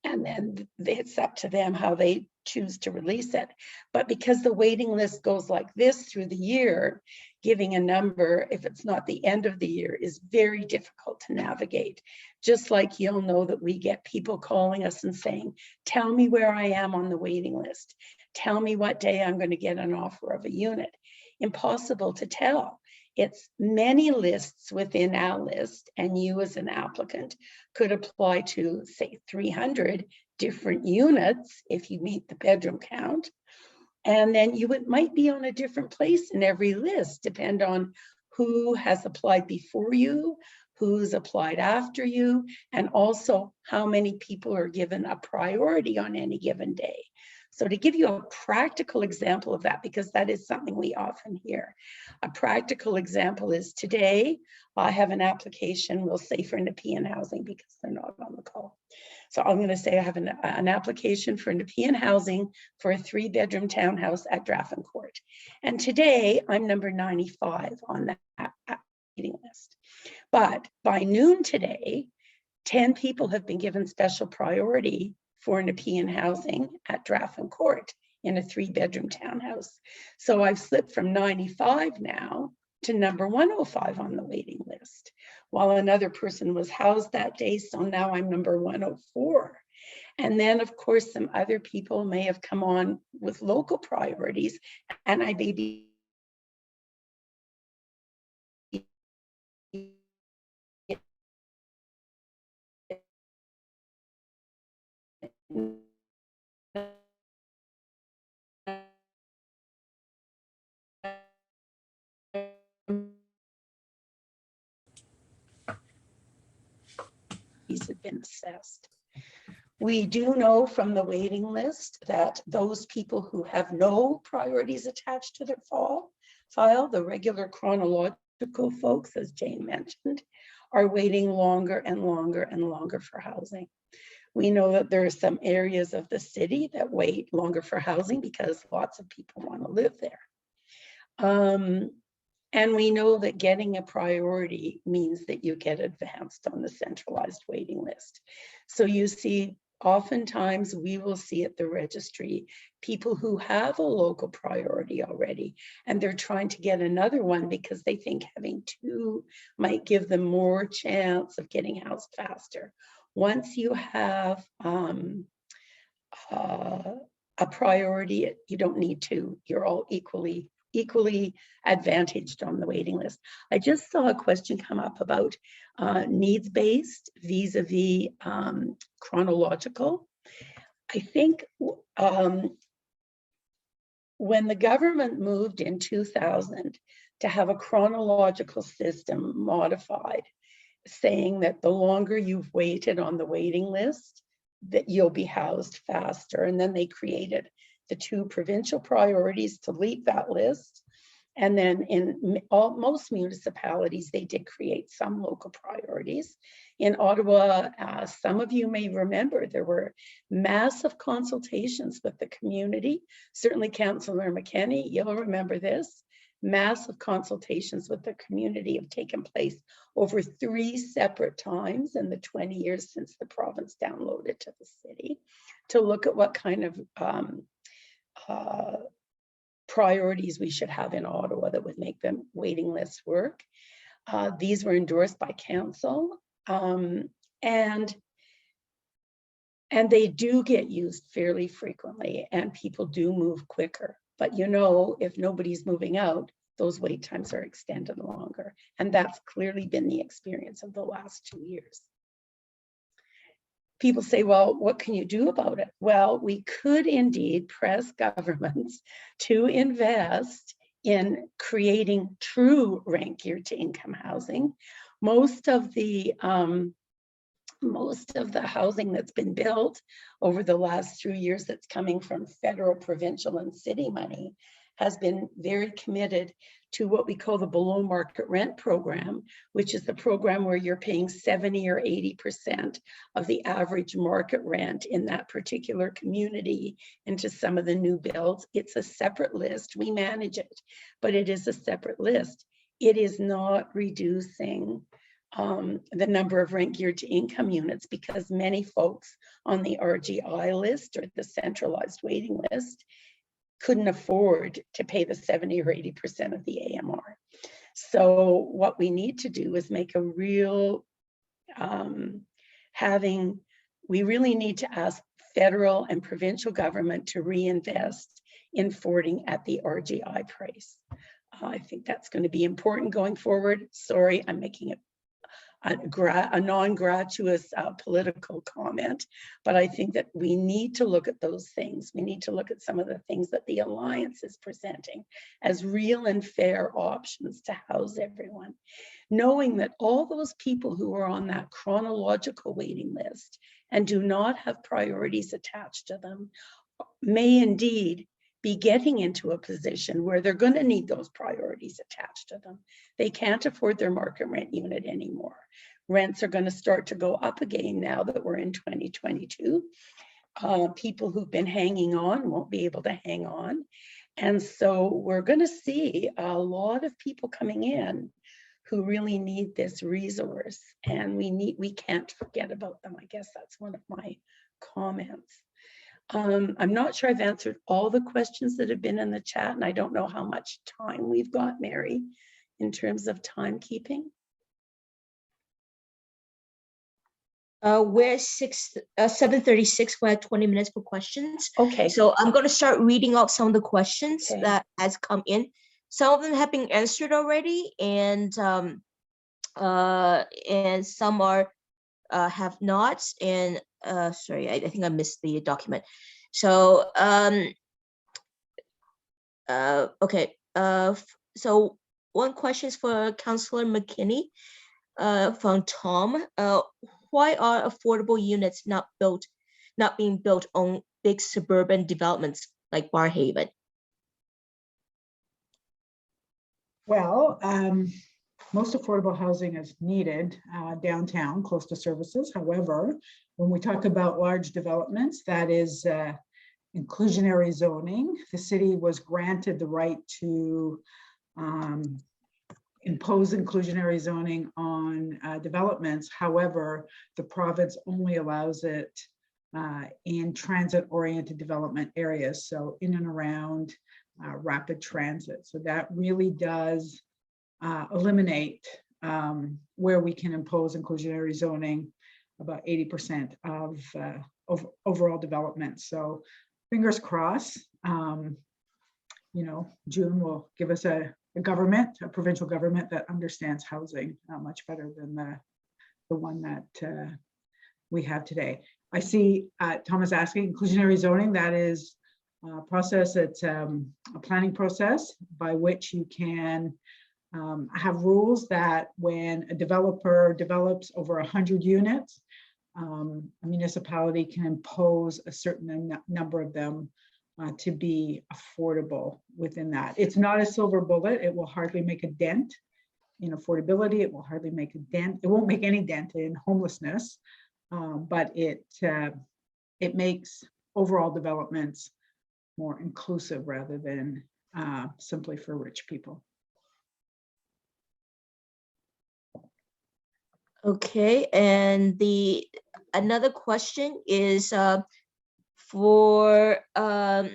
And then it's up to them how they choose to release it. But because the waiting list goes like this through the year, giving a number, if it's not the end of the year, is very difficult to navigate. Just like you'll know that we get people calling us and saying, tell me where I am on the waiting list. Tell me what day I'm going to get an offer of a unit. Impossible to tell. It's many lists within our list, and you as an applicant could apply to, say, 300 different units if you meet the bedroom count. And then you might be on a different place in every list, depend on who has applied before you, who's applied after you, and also how many people are given a priority on any given day. So to give you a practical example of that, because that is something we often hear, a practical example is today, I have an application, we'll say for Nepean housing because they're not on the call. So I'm going to say I have an application for Nepean housing for a 3-bedroom townhouse at Draffincourt. And today I'm number 95 on that waiting list. But by noon today, 10 people have been given special priority for Nepean housing at Draffincourt in a 3-bedroom townhouse. So I've slipped from 95 now to number 105 on the waiting list, while another person was housed that day. So now I'm number 104. And then of course, some other people may have come on with local priorities, and I may be These have been assessed. We do know from the waiting list that those people who have no priorities attached to their file, the regular chronological folks, as Jayne mentioned, are waiting longer and longer and longer for housing. We know that there are some areas of the city that wait longer for housing because lots of people want to live there. And we know that getting a priority means that you get advanced on the centralized waiting list. So you see, oftentimes we will see at the registry people who have a local priority already, and they're trying to get another one because they think having two might give them more chance of getting housed faster. Once you have a priority, you don't need two. You're all equally advantaged on the waiting list. I just saw a question come up about needs-based vis-a-vis chronological. I think when the government moved in 2000 to have a chronological system modified, saying that the longer you've waited on the waiting list, that you'll be housed faster. And then they created the two provincial priorities to lead that list. And then in most municipalities, they did create some local priorities. In Ottawa, some of you may remember there were massive consultations with the community. Certainly Councillor McKenney, you'll remember this. Massive consultations with the community have taken place over 3 separate times in the 20 years since the province downloaded to the city to look at what kind of priorities we should have in Ottawa that would make the waiting lists work. These were endorsed by council, and they do get used fairly frequently, and people do move quicker. But you know, if nobody's moving out, those wait times are extended longer, and that's clearly been the experience of the last 2 years. People say, well, what can you do about it? Well, we could indeed press governments to invest in creating true rent geared to income housing. Most of the housing that's been built over the last 3 years that's coming from federal, provincial, and city money has been very committed to what we call the below market rent program, which is the program where you're paying 70 or 80% of the average market rent in that particular community into some of the new builds. It's a separate list. We manage it, but it is a separate list. It is not reducing the number of rent geared to income units, because many folks on the RGI list or the centralized waiting list couldn't afford to pay the 70 or 80% of the AMR. So what we need to do is make a real, we really need to ask federal and provincial government to reinvest in forwarding at the RGI price. I think that's going to be important going forward. Sorry, I'm making it a non-gratuitous political comment, but I think that we need to look at those things. We need to look at some of the things that the Alliance is presenting as real and fair options to house everyone, knowing that all those people who are on that chronological waiting list and do not have priorities attached to them may indeed be getting into a position where they're going to need those priorities attached to them. They can't afford their market rent unit anymore. Rents are going to start to go up again now that we're in 2022. People who've been hanging on won't be able to hang on. And so we're going to see a lot of people coming in who really need this resource, and we can't forget about them. I guess that's one of my comments. I'm not sure I've answered all the questions that have been in the chat, and I don't know how much time we've got, Mary, in terms of timekeeping. We're 7:36. We have 20 minutes for questions. Okay. So I'm going to start reading out some of the questions that has come in. Some of them have been answered already, and some are have not. And sorry, I think I missed the document. So okay. So one question is for Councillor McKinney from Tom. Why are affordable units not being built on big suburban developments like Barrhaven? Well, most affordable housing is needed downtown, close to services. However, when we talk about large developments, that is inclusionary zoning. The city was granted the right to impose inclusionary zoning on developments. However, the province only allows it in transit-oriented development areas, so in and around rapid transit. So that really does eliminate where we can impose inclusionary zoning about 80% of overall development. So fingers crossed, you know, June will give us a provincial government that understands housing much better than the one that we have today. I see Thomas asking inclusionary zoning. That is a process. It's a planning process by which you can have rules that when a developer develops over 100 units, a municipality can impose a certain number of them to be affordable within that. It's not a silver bullet. It will hardly make a dent in affordability. It will hardly make a dent. It won't make any dent in homelessness, but it makes overall developments more inclusive rather than simply for rich people. Okay, and another question is for more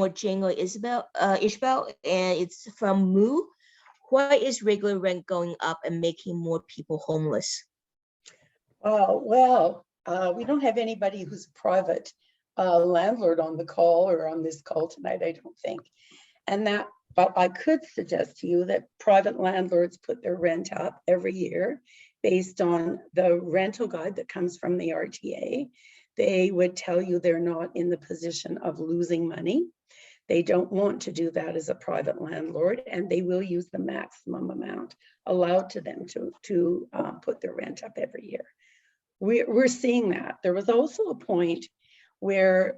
Jayne or Ishbel, and it's from Moo. Why is regular rent going up and making more people homeless? Well, we don't have anybody who's private landlord on the call or on this call tonight, I don't think. But I could suggest to you that private landlords put their rent up every year based on the rental guide that comes from the RTA. They would tell you they're not in the position of losing money. They don't want to do that as a private landlord, and they will use the maximum amount allowed to them to put their rent up every year. We're seeing that. There was also a point where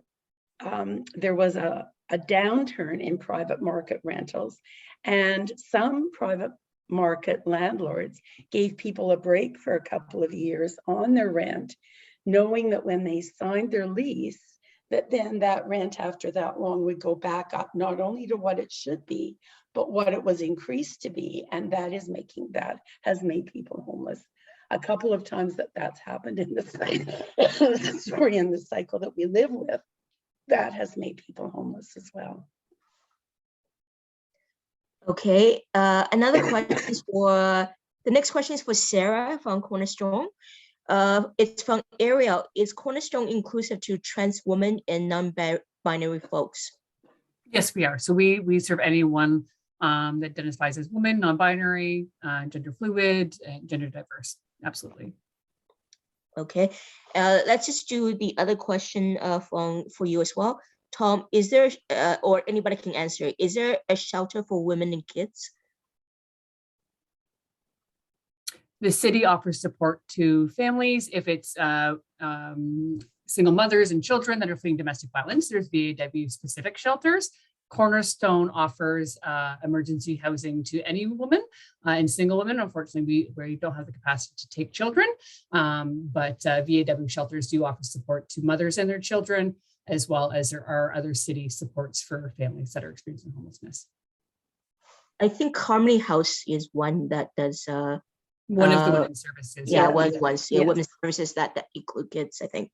there was a downturn in private market rentals, and some private market landlords gave people a break for a couple of years on their rent, knowing that when they signed their lease, that then that rent after that long would go back up, not only to what it should be, but what it was increased to be. And that has made people homeless. A couple of times that's happened in the cycle, in the cycle that we live with, that has made people homeless as well. Okay, another question is the next question is for Sarah from Cornerstone. It's from Ariel. Is Cornerstone inclusive to trans women and non-binary folks? Yes, we are. So we serve anyone that identifies as woman, non-binary, gender fluid, and gender diverse. Absolutely. Okay, let's just do the other question for you as well. Tom, is there, or anybody can answer, is there a shelter for women and kids? The city offers support to families if it's single mothers and children that are fleeing domestic violence. There's VAW specific shelters. Cornerstone offers emergency housing to any woman and single women. Unfortunately, we don't have the capacity to take children, but VAW shelters do offer support to mothers and their children, as well as there are other city supports for families that are experiencing homelessness. I think Harmony House is one that does one of the women's services. Yeah, one of the ones. Yeah, women's services that include kids, I think.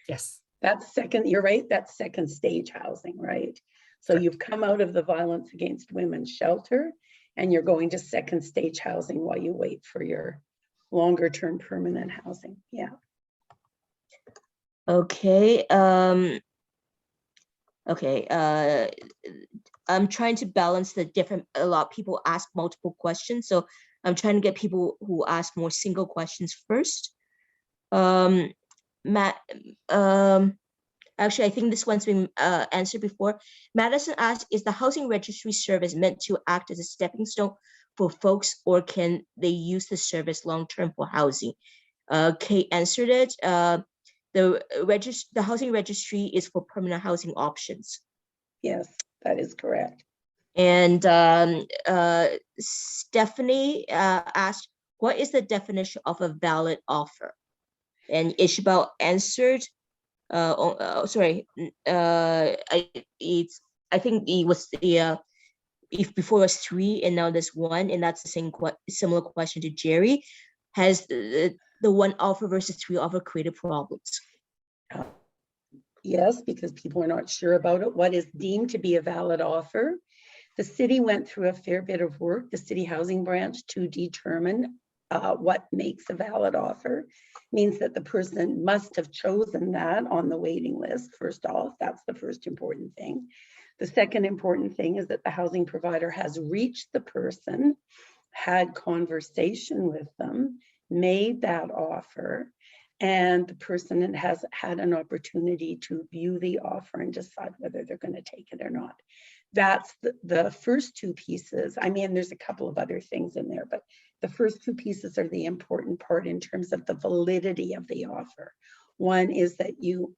Yes. That's second, you're right, that's second stage housing, right? So you've come out of the violence against women shelter and you're going to second stage housing while you wait for your longer term permanent housing. Yeah. Okay. Okay. I'm trying to balance the different, a lot of people ask multiple questions. So I'm trying to get people who ask more single questions first. Matt, actually, I think this one's been answered before. Madison asked, is the housing registry service meant to act as a stepping stone for folks, or can they use the service long-term for housing? Kate answered it. The housing registry is for permanent housing options. Yes, that is correct. And Stephanie asked, what is the definition of a valid offer? And Ishbel answered, I think it was the if before it was 3 and now there's 1, and that's the same similar question to Jerry. Has the 1 offer versus 3 offer created problems? Yes, because people are not sure about it. What is deemed to be a valid offer? The city went through a fair bit of work, the city housing branch, to determine what makes a valid offer. Means that the person must have chosen that on the waiting list. First off, that's the first important thing. The second important thing is that the housing provider has reached the person, had conversation with them, made that offer, and the person has had an opportunity to view the offer and decide whether they're going to take it or not. That's the first 2 pieces. I mean, there's a couple of other things in there, but the first 2 pieces are the important part in terms of the validity of the offer. One is that you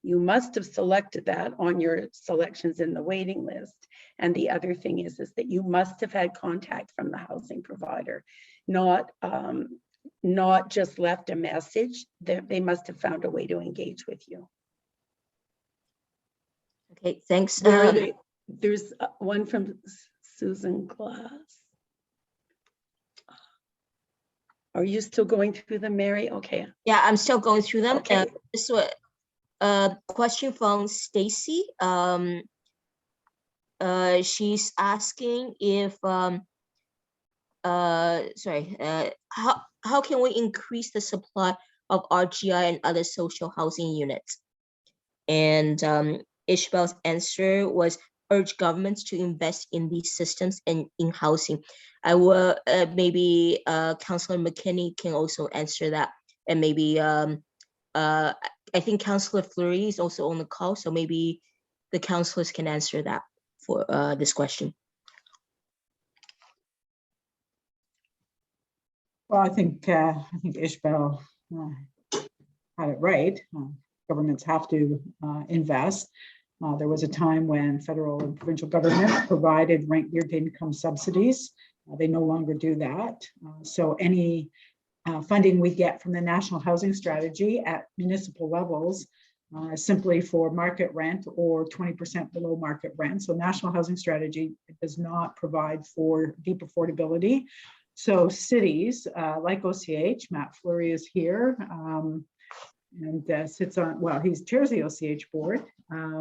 must have selected that on your selections in the waiting list. And the other thing is that you must have had contact from the housing provider, not just left a message. They must have found a way to engage with you. Okay, thanks. There's one from Susan Glass. Are you still going through them, Mary? Okay. Yeah, I'm still going through them. Okay. This was a question from Stacy. She's asking if how can we increase the supply of RGI and other social housing units? And Ishbel's answer was urge governments to invest in these systems and in housing. I will maybe Councillor McKinney can also answer that, and maybe I think Councillor Fleury is also on the call, so maybe the councillors can answer that for this question. Well, I think Ishbel had it right. Governments have to invest. There was a time when federal and provincial government provided rent-geared income subsidies. They no longer do that. So any funding we get from the National Housing Strategy at municipal levels simply for market rent or 20% below market rent. So National Housing Strategy does not provide for deep affordability. So cities like OCH, Matt Fleury is here and sits on, well, he chairs the OCH board.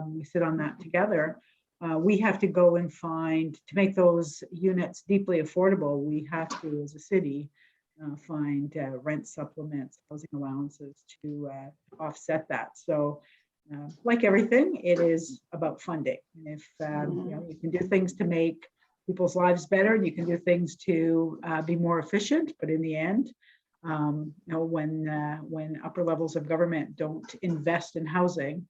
We sit on that together. We have to go and find, to make those units deeply affordable, we have to, as a city, find rent supplements, housing allowances to offset that. So like everything, it is about funding. And if you know, you can do things to make people's lives better, you can do things to be more efficient, but in the end, you know, when upper levels of government don't invest in housing,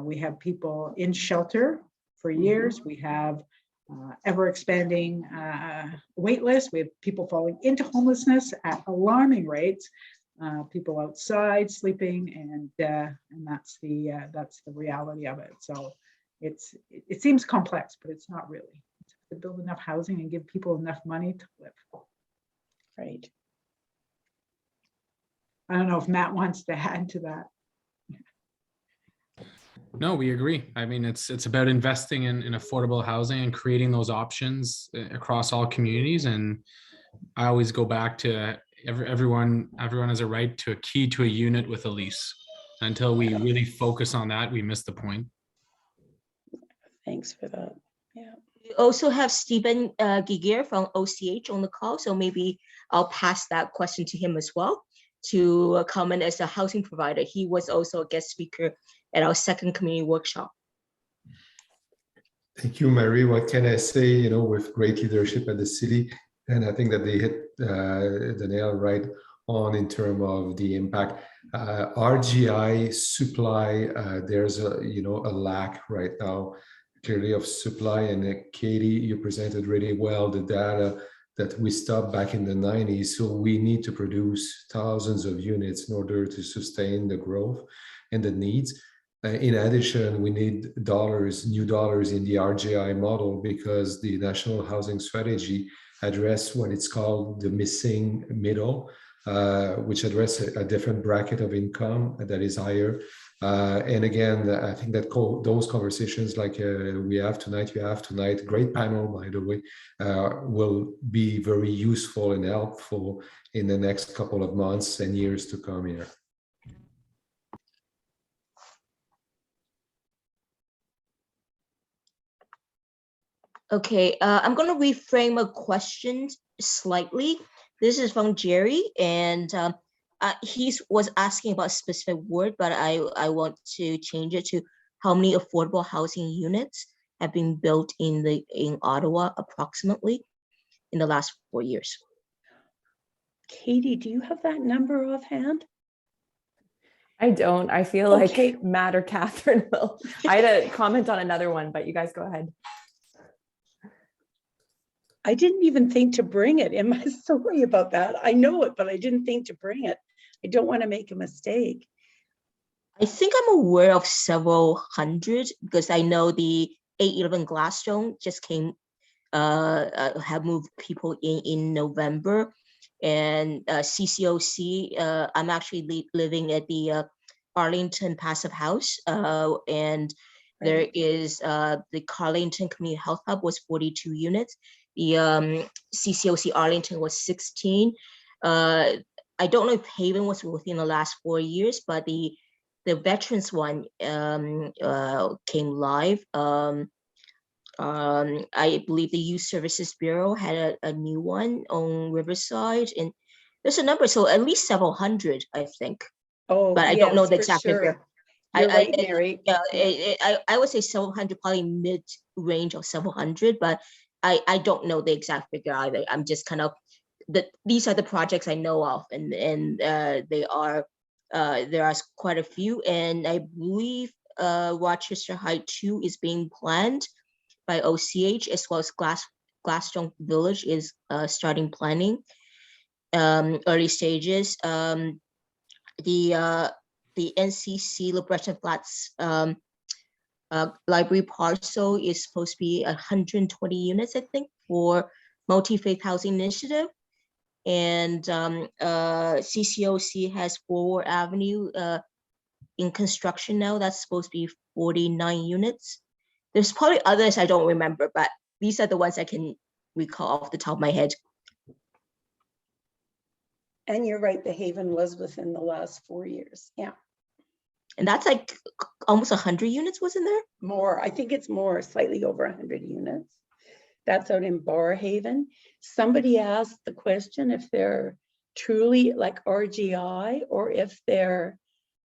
we have people in shelter for years. We have ever expanding wait lists. We have people falling into homelessness at alarming rates. People outside sleeping, and that's the reality of it. So it seems complex, but it's not really. It's to build enough housing and give people enough money to live. Right. I don't know if Matt wants to add to that. No, we agree. I mean, it's about investing in affordable housing and creating those options across all communities. And I always go back to everyone has a right to a key to a unit with a lease. Until we really focus on that, we miss the point. Thanks for that. Yeah. We also have Stephen Gigier from OCH on the call, so maybe I'll pass that question to him as well to comment as a housing provider. He was also a guest speaker at our second community workshop. Thank you, Mary. What can I say? You know, with great leadership at the city, and I think that they hit the nail right on in terms of the impact. RGI supply, there's a a lack right now, clearly, of supply. And Katie, you presented really well the data that we stopped back in the 90s. So we need to produce thousands of units in order to sustain the growth and the needs. In addition, we need new dollars in the RGI model, because the National Housing Strategy address what it's called the missing middle, which address a different bracket of income that is higher. And again, I think that those conversations like we have tonight, great panel, by the way, will be very useful and helpful in the next couple of months and years to come here. Okay, I'm going to reframe a question slightly. This is from Jerry, and he was asking about a specific word, but I want to change it to how many affordable housing units have been built in Ottawa approximately in the last 4 years. Katie, do you have that number offhand? I don't. I feel like Matt or Catherine will. I had a comment on another one, but you guys go ahead. I didn't even think to bring it. Am I sorry about that? I know it, but I didn't think to bring it. I don't want to make a mistake. I think I'm aware of several hundred, because I know the 811 Gladstone just came, have moved people in November, and CCOC, I'm actually living at the Arlington Passive House, and there is the Carleton Community Health Hub was 42 units. The CCOC Arlington was 16. I don't know if Haven was within the last 4 years, but the veterans one came live. I believe the Youth Services Bureau had a new one on Riverside, and there's a number, so at least several hundred, I think. Oh, but I don't know the exact figure. You're right, Mary. I would say several hundred, probably mid-range of several hundred, but I don't know the exact figure either. I'm just kind of, these are the projects I know of, and there are quite a few, and I believe Rochester Heights 2 is being planned by OCH, as well as Gladstone Village is starting planning, early stages. The NCC Liberation Flats library parcel is supposed to be 120 units, I think, for multi-faith housing initiative. And CCOC has Forward Avenue in construction now. That's supposed to be 49 units. There's probably others I don't remember, but these are the ones I can recall off the top of my head. And you're right, the Haven was within the last 4 years. Yeah. And that's like almost 100 units, wasn't there? More, I think it's more, slightly over 100 units. That's out in Barrhaven. Somebody asked the question if they're truly like RGI or if they're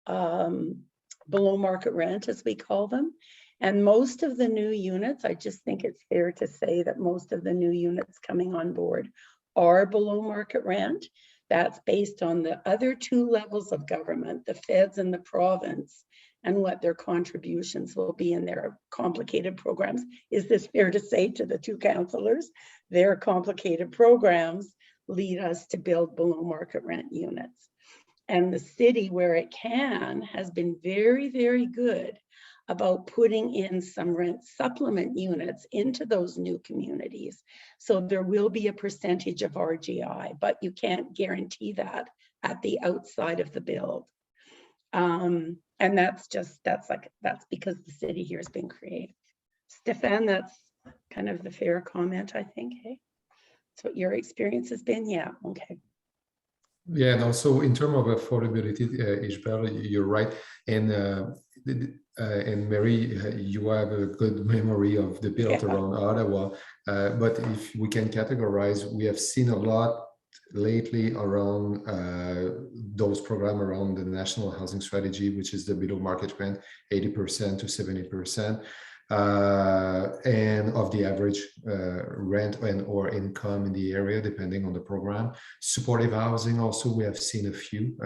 below market rent, as we call them. And most of the new units, I just think it's fair to say that most of the new units coming on board are below market rent. That's based on the other 2 levels of government, the feds and the province, and what their contributions will be in their complicated programs. Is this fair to say to the 2 councillors? Their complicated programs lead us to build below market rent units. And the city, where it can, has been very, very good about putting in some rent supplement units into those new communities. So there will be a percentage of RGI, but you can't guarantee that at the outside of the build. And that's because the city here has been creative. Stefan, that's kind of the fair comment, I think. Hey, that's what your experience has been. Yeah, okay. Yeah, and also in terms of affordability, Ishbel, you're right. And Mary, you have a good memory of the build around Ottawa. But if we can categorize, we have seen a lot lately around those programs around the National Housing Strategy, which is the below market rent, 80% to 70%. and of the average rent and or income in the area, depending on the program. Supportive housing also, we have seen a few,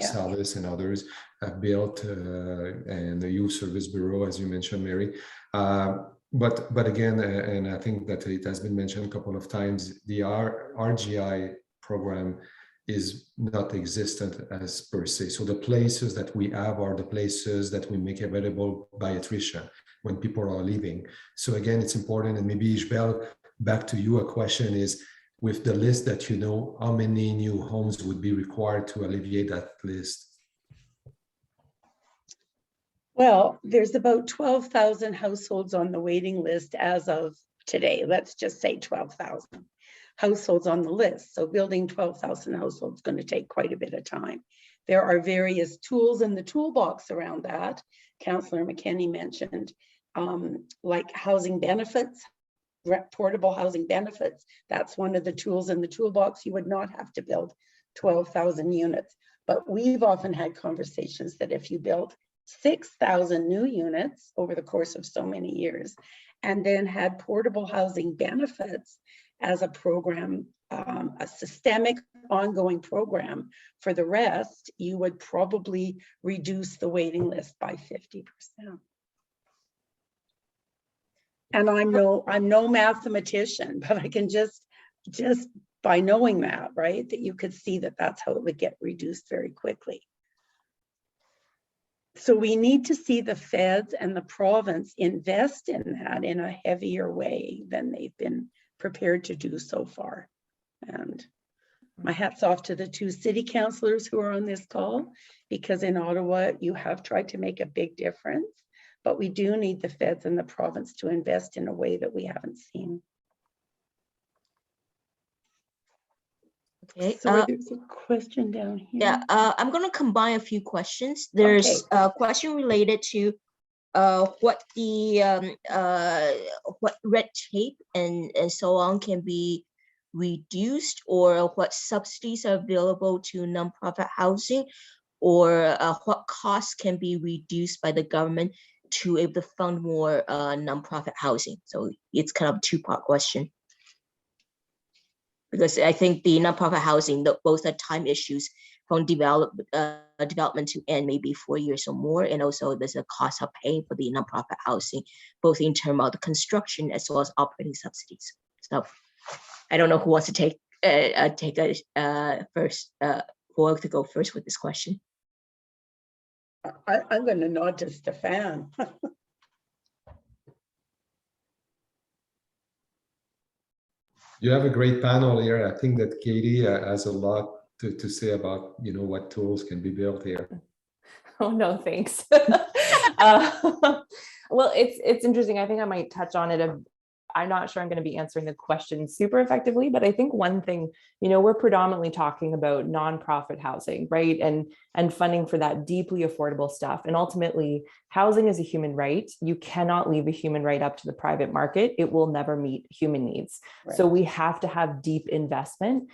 Salus and others have built, and the Youth Service Bureau, as you mentioned, Mary. But again, and I think that it has been mentioned a couple of times, the RGI program is not existent as per se. So the places that we have are the places that we make available by attrition when people are leaving. So again, it's important, and maybe Ishbel, back to you, a question is, with the list that you know, how many new homes would be required to alleviate that list? Well, there's about 12,000 households on the waiting list as of today. Let's just say 12,000 households on the list. So building 12,000 households is going to take quite a bit of time. There are various tools in the toolbox around that. Councillor McKenney mentioned, like housing benefits, portable housing benefits. That's one of the tools in the toolbox. You would not have to build 12,000 units. But we've often had conversations that if you built 6,000 new units over the course of so many years, and then had portable housing benefits as a program, a systemic ongoing program for the rest, you would probably reduce the waiting list by 50%. And I'm no mathematician, but I can just by knowing that, right, that you could see that that's how it would get reduced very quickly. So we need to see the feds and the province invest in that in a heavier way than they've been prepared to do so far. And my hat's off to the two city councillors who are on this call, because in Ottawa, you have tried to make a big difference, but we do need the feds and the province to invest in a way that we haven't seen. Okay. So there's a question down here. Yeah, I'm going to combine a few questions. There's a question related to what the what red tape and so on can be reduced, or what subsidies are available to nonprofit housing, or what costs can be reduced by the government to able to fund more nonprofit housing. So it's kind of a two-part question, because I think the nonprofit housing, both are time issues from development to end, maybe 4 years or more, and also there's a cost of paying for the nonprofit housing, both in terms of the construction as well as operating subsidies. So I don't know who wants to take first, who wants to go first with this question. I'm going to nod to Stefan. You have a great panel here. I think that Katie has a lot to say about, you know, what tools can be built here. Oh, no, thanks. Well, it's interesting. I think I might touch on it. I'm not sure I'm going to be answering the question super effectively, but I think one thing, you know, we're predominantly talking about nonprofit housing, right? And funding for that deeply affordable stuff. And ultimately, housing is a human right. You cannot leave a human right up to the private market. It will never meet human needs. Right. So we have to have deep investment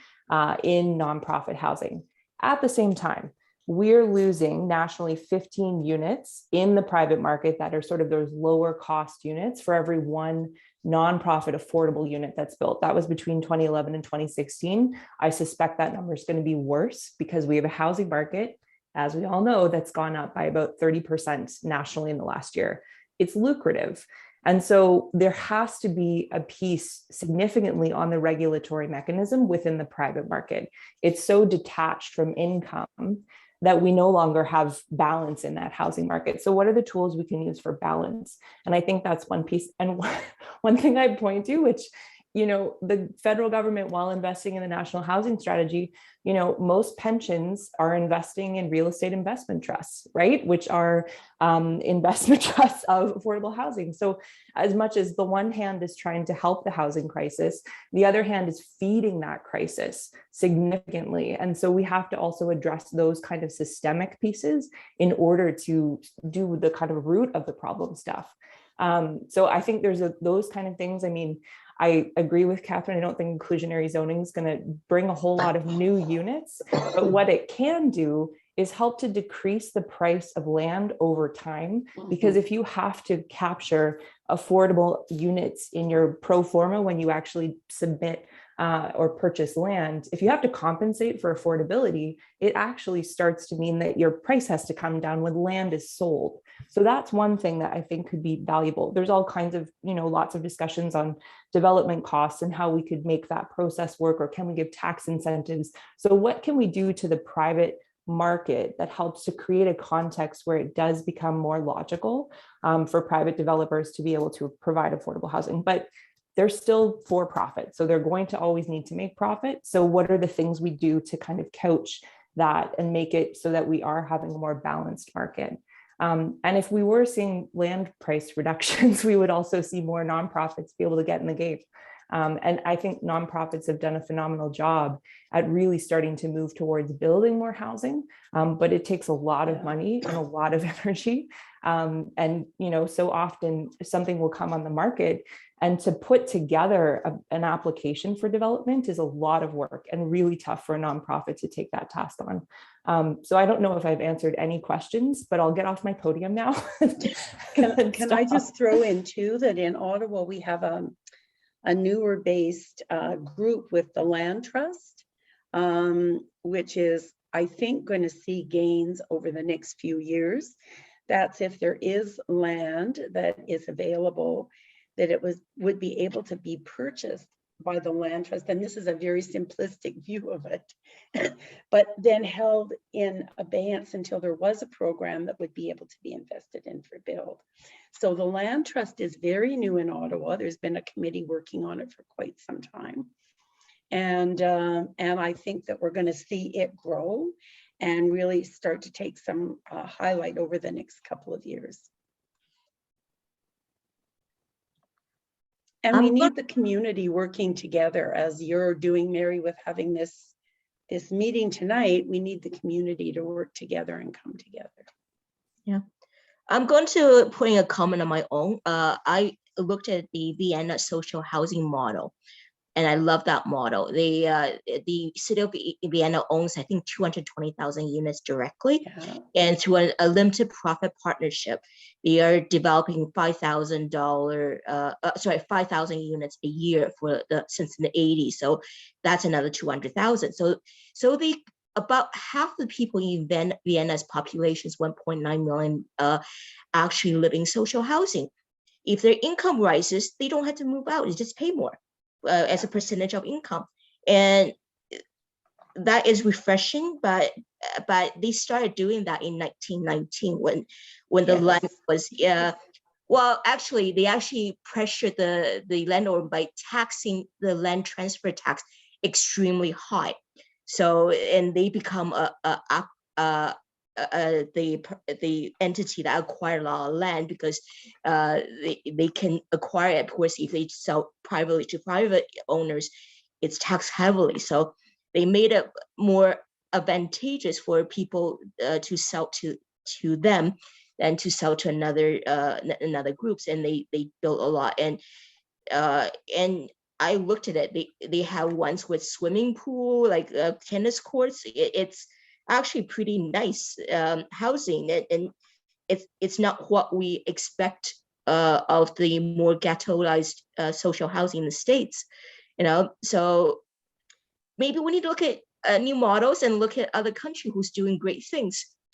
in nonprofit housing. At the same time, we're losing nationally 15 units in the private market that are sort of those lower cost units for every one nonprofit affordable unit that's built. That was between 2011 and 2016. I suspect that number is going to be worse because we have a housing market, as we all know, that's gone up by about 30% nationally in the last year. It's lucrative. And so there has to be a piece significantly on the regulatory mechanism within the private market. It's so detached from income that we no longer have balance in that housing market. So what are the tools we can use for balance? And I think that's one piece. And one thing I point to, which, you know, the federal government, while investing in the national housing strategy, you know, most pensions are investing in real estate investment trusts, right? Which are investment trusts of affordable housing. So as much as the one hand is trying to help the housing crisis, the other hand is feeding that crisis significantly. And so we have to also address those kind of systemic pieces in order to do the kind of root of the problem stuff. So I think there's those kind of things. I mean, I agree with Catherine. I don't think inclusionary zoning is going to bring a whole lot of new units, but what it can do is help to decrease the price of land over time. Because if you have to capture affordable units in your pro forma when you actually submit or purchase land, if you have to compensate for affordability, it actually starts to mean that your price has to come down when land is sold. So that's one thing that I think could be valuable. There's all kinds of, lots of discussions on development costs and how we could make that process work, or can we give tax incentives? So what can we do to the private market that helps to create a context where it does become more logical for private developers to be able to provide affordable housing? But they're still for profit, so they're going to always need to make profit. So what are the things we do to kind of couch that and make it so that we are having a more balanced market? And if we were seeing land price reductions, we would also see more nonprofits be able to get in the game. And I think nonprofits have done a phenomenal job at really starting to move towards building more housing, but it takes a lot of money and a lot of energy. And so often something will come on the market, and to put together an application for development is a lot of work and really tough for a nonprofit to take that task on. So I don't know if I've answered any questions, but I'll get off my podium now. Can I just throw in too that in Ottawa we have a newer based group with the Land Trust, which is, I think, going to see gains over the next few years. That's if there is land that is available, that it would be able to be purchased by the Land Trust. And this is a very simplistic view of it, but then held in abeyance until there was a program that would be able to be invested in for build. So the Land Trust is very new in Ottawa. There's been a committee working on it for quite some time. And I think that we're going to see it grow and really start to take some highlight over the next couple of years. And we need the community working together, as you're doing, Mary, with having this meeting tonight. We need the community to work together and come together. Yeah, I'm going to put in a comment on my own. I looked at the Vienna social housing model, and I love that model. The city of Vienna owns, I think, 220,000 units directly, and through a limited profit partnership, they are developing 5,000 units a year since the 80s. So that's another 200,000. So about half the people in Vienna's population is 1.9 million actually live in social housing. If their income rises, they don't have to move out; they just pay more as a percentage of income, and that is refreshing. But they started doing that in 1919 when the land was well, actually they actually pressured the landlord by taxing the land transfer tax extremely high. So, and they become the entity that acquire a lot of land, because they can acquire it. Of course, if they sell privately to private owners, it's taxed heavily. So they made it more advantageous for people to sell to them than to sell to another groups, and they built a lot. And I looked at it. They have ones with swimming pool, like tennis courts. It's actually pretty nice housing, and it's not what we expect of the more ghettoized social housing in the States, So maybe we need to look at new models and look at other countries who's doing great things.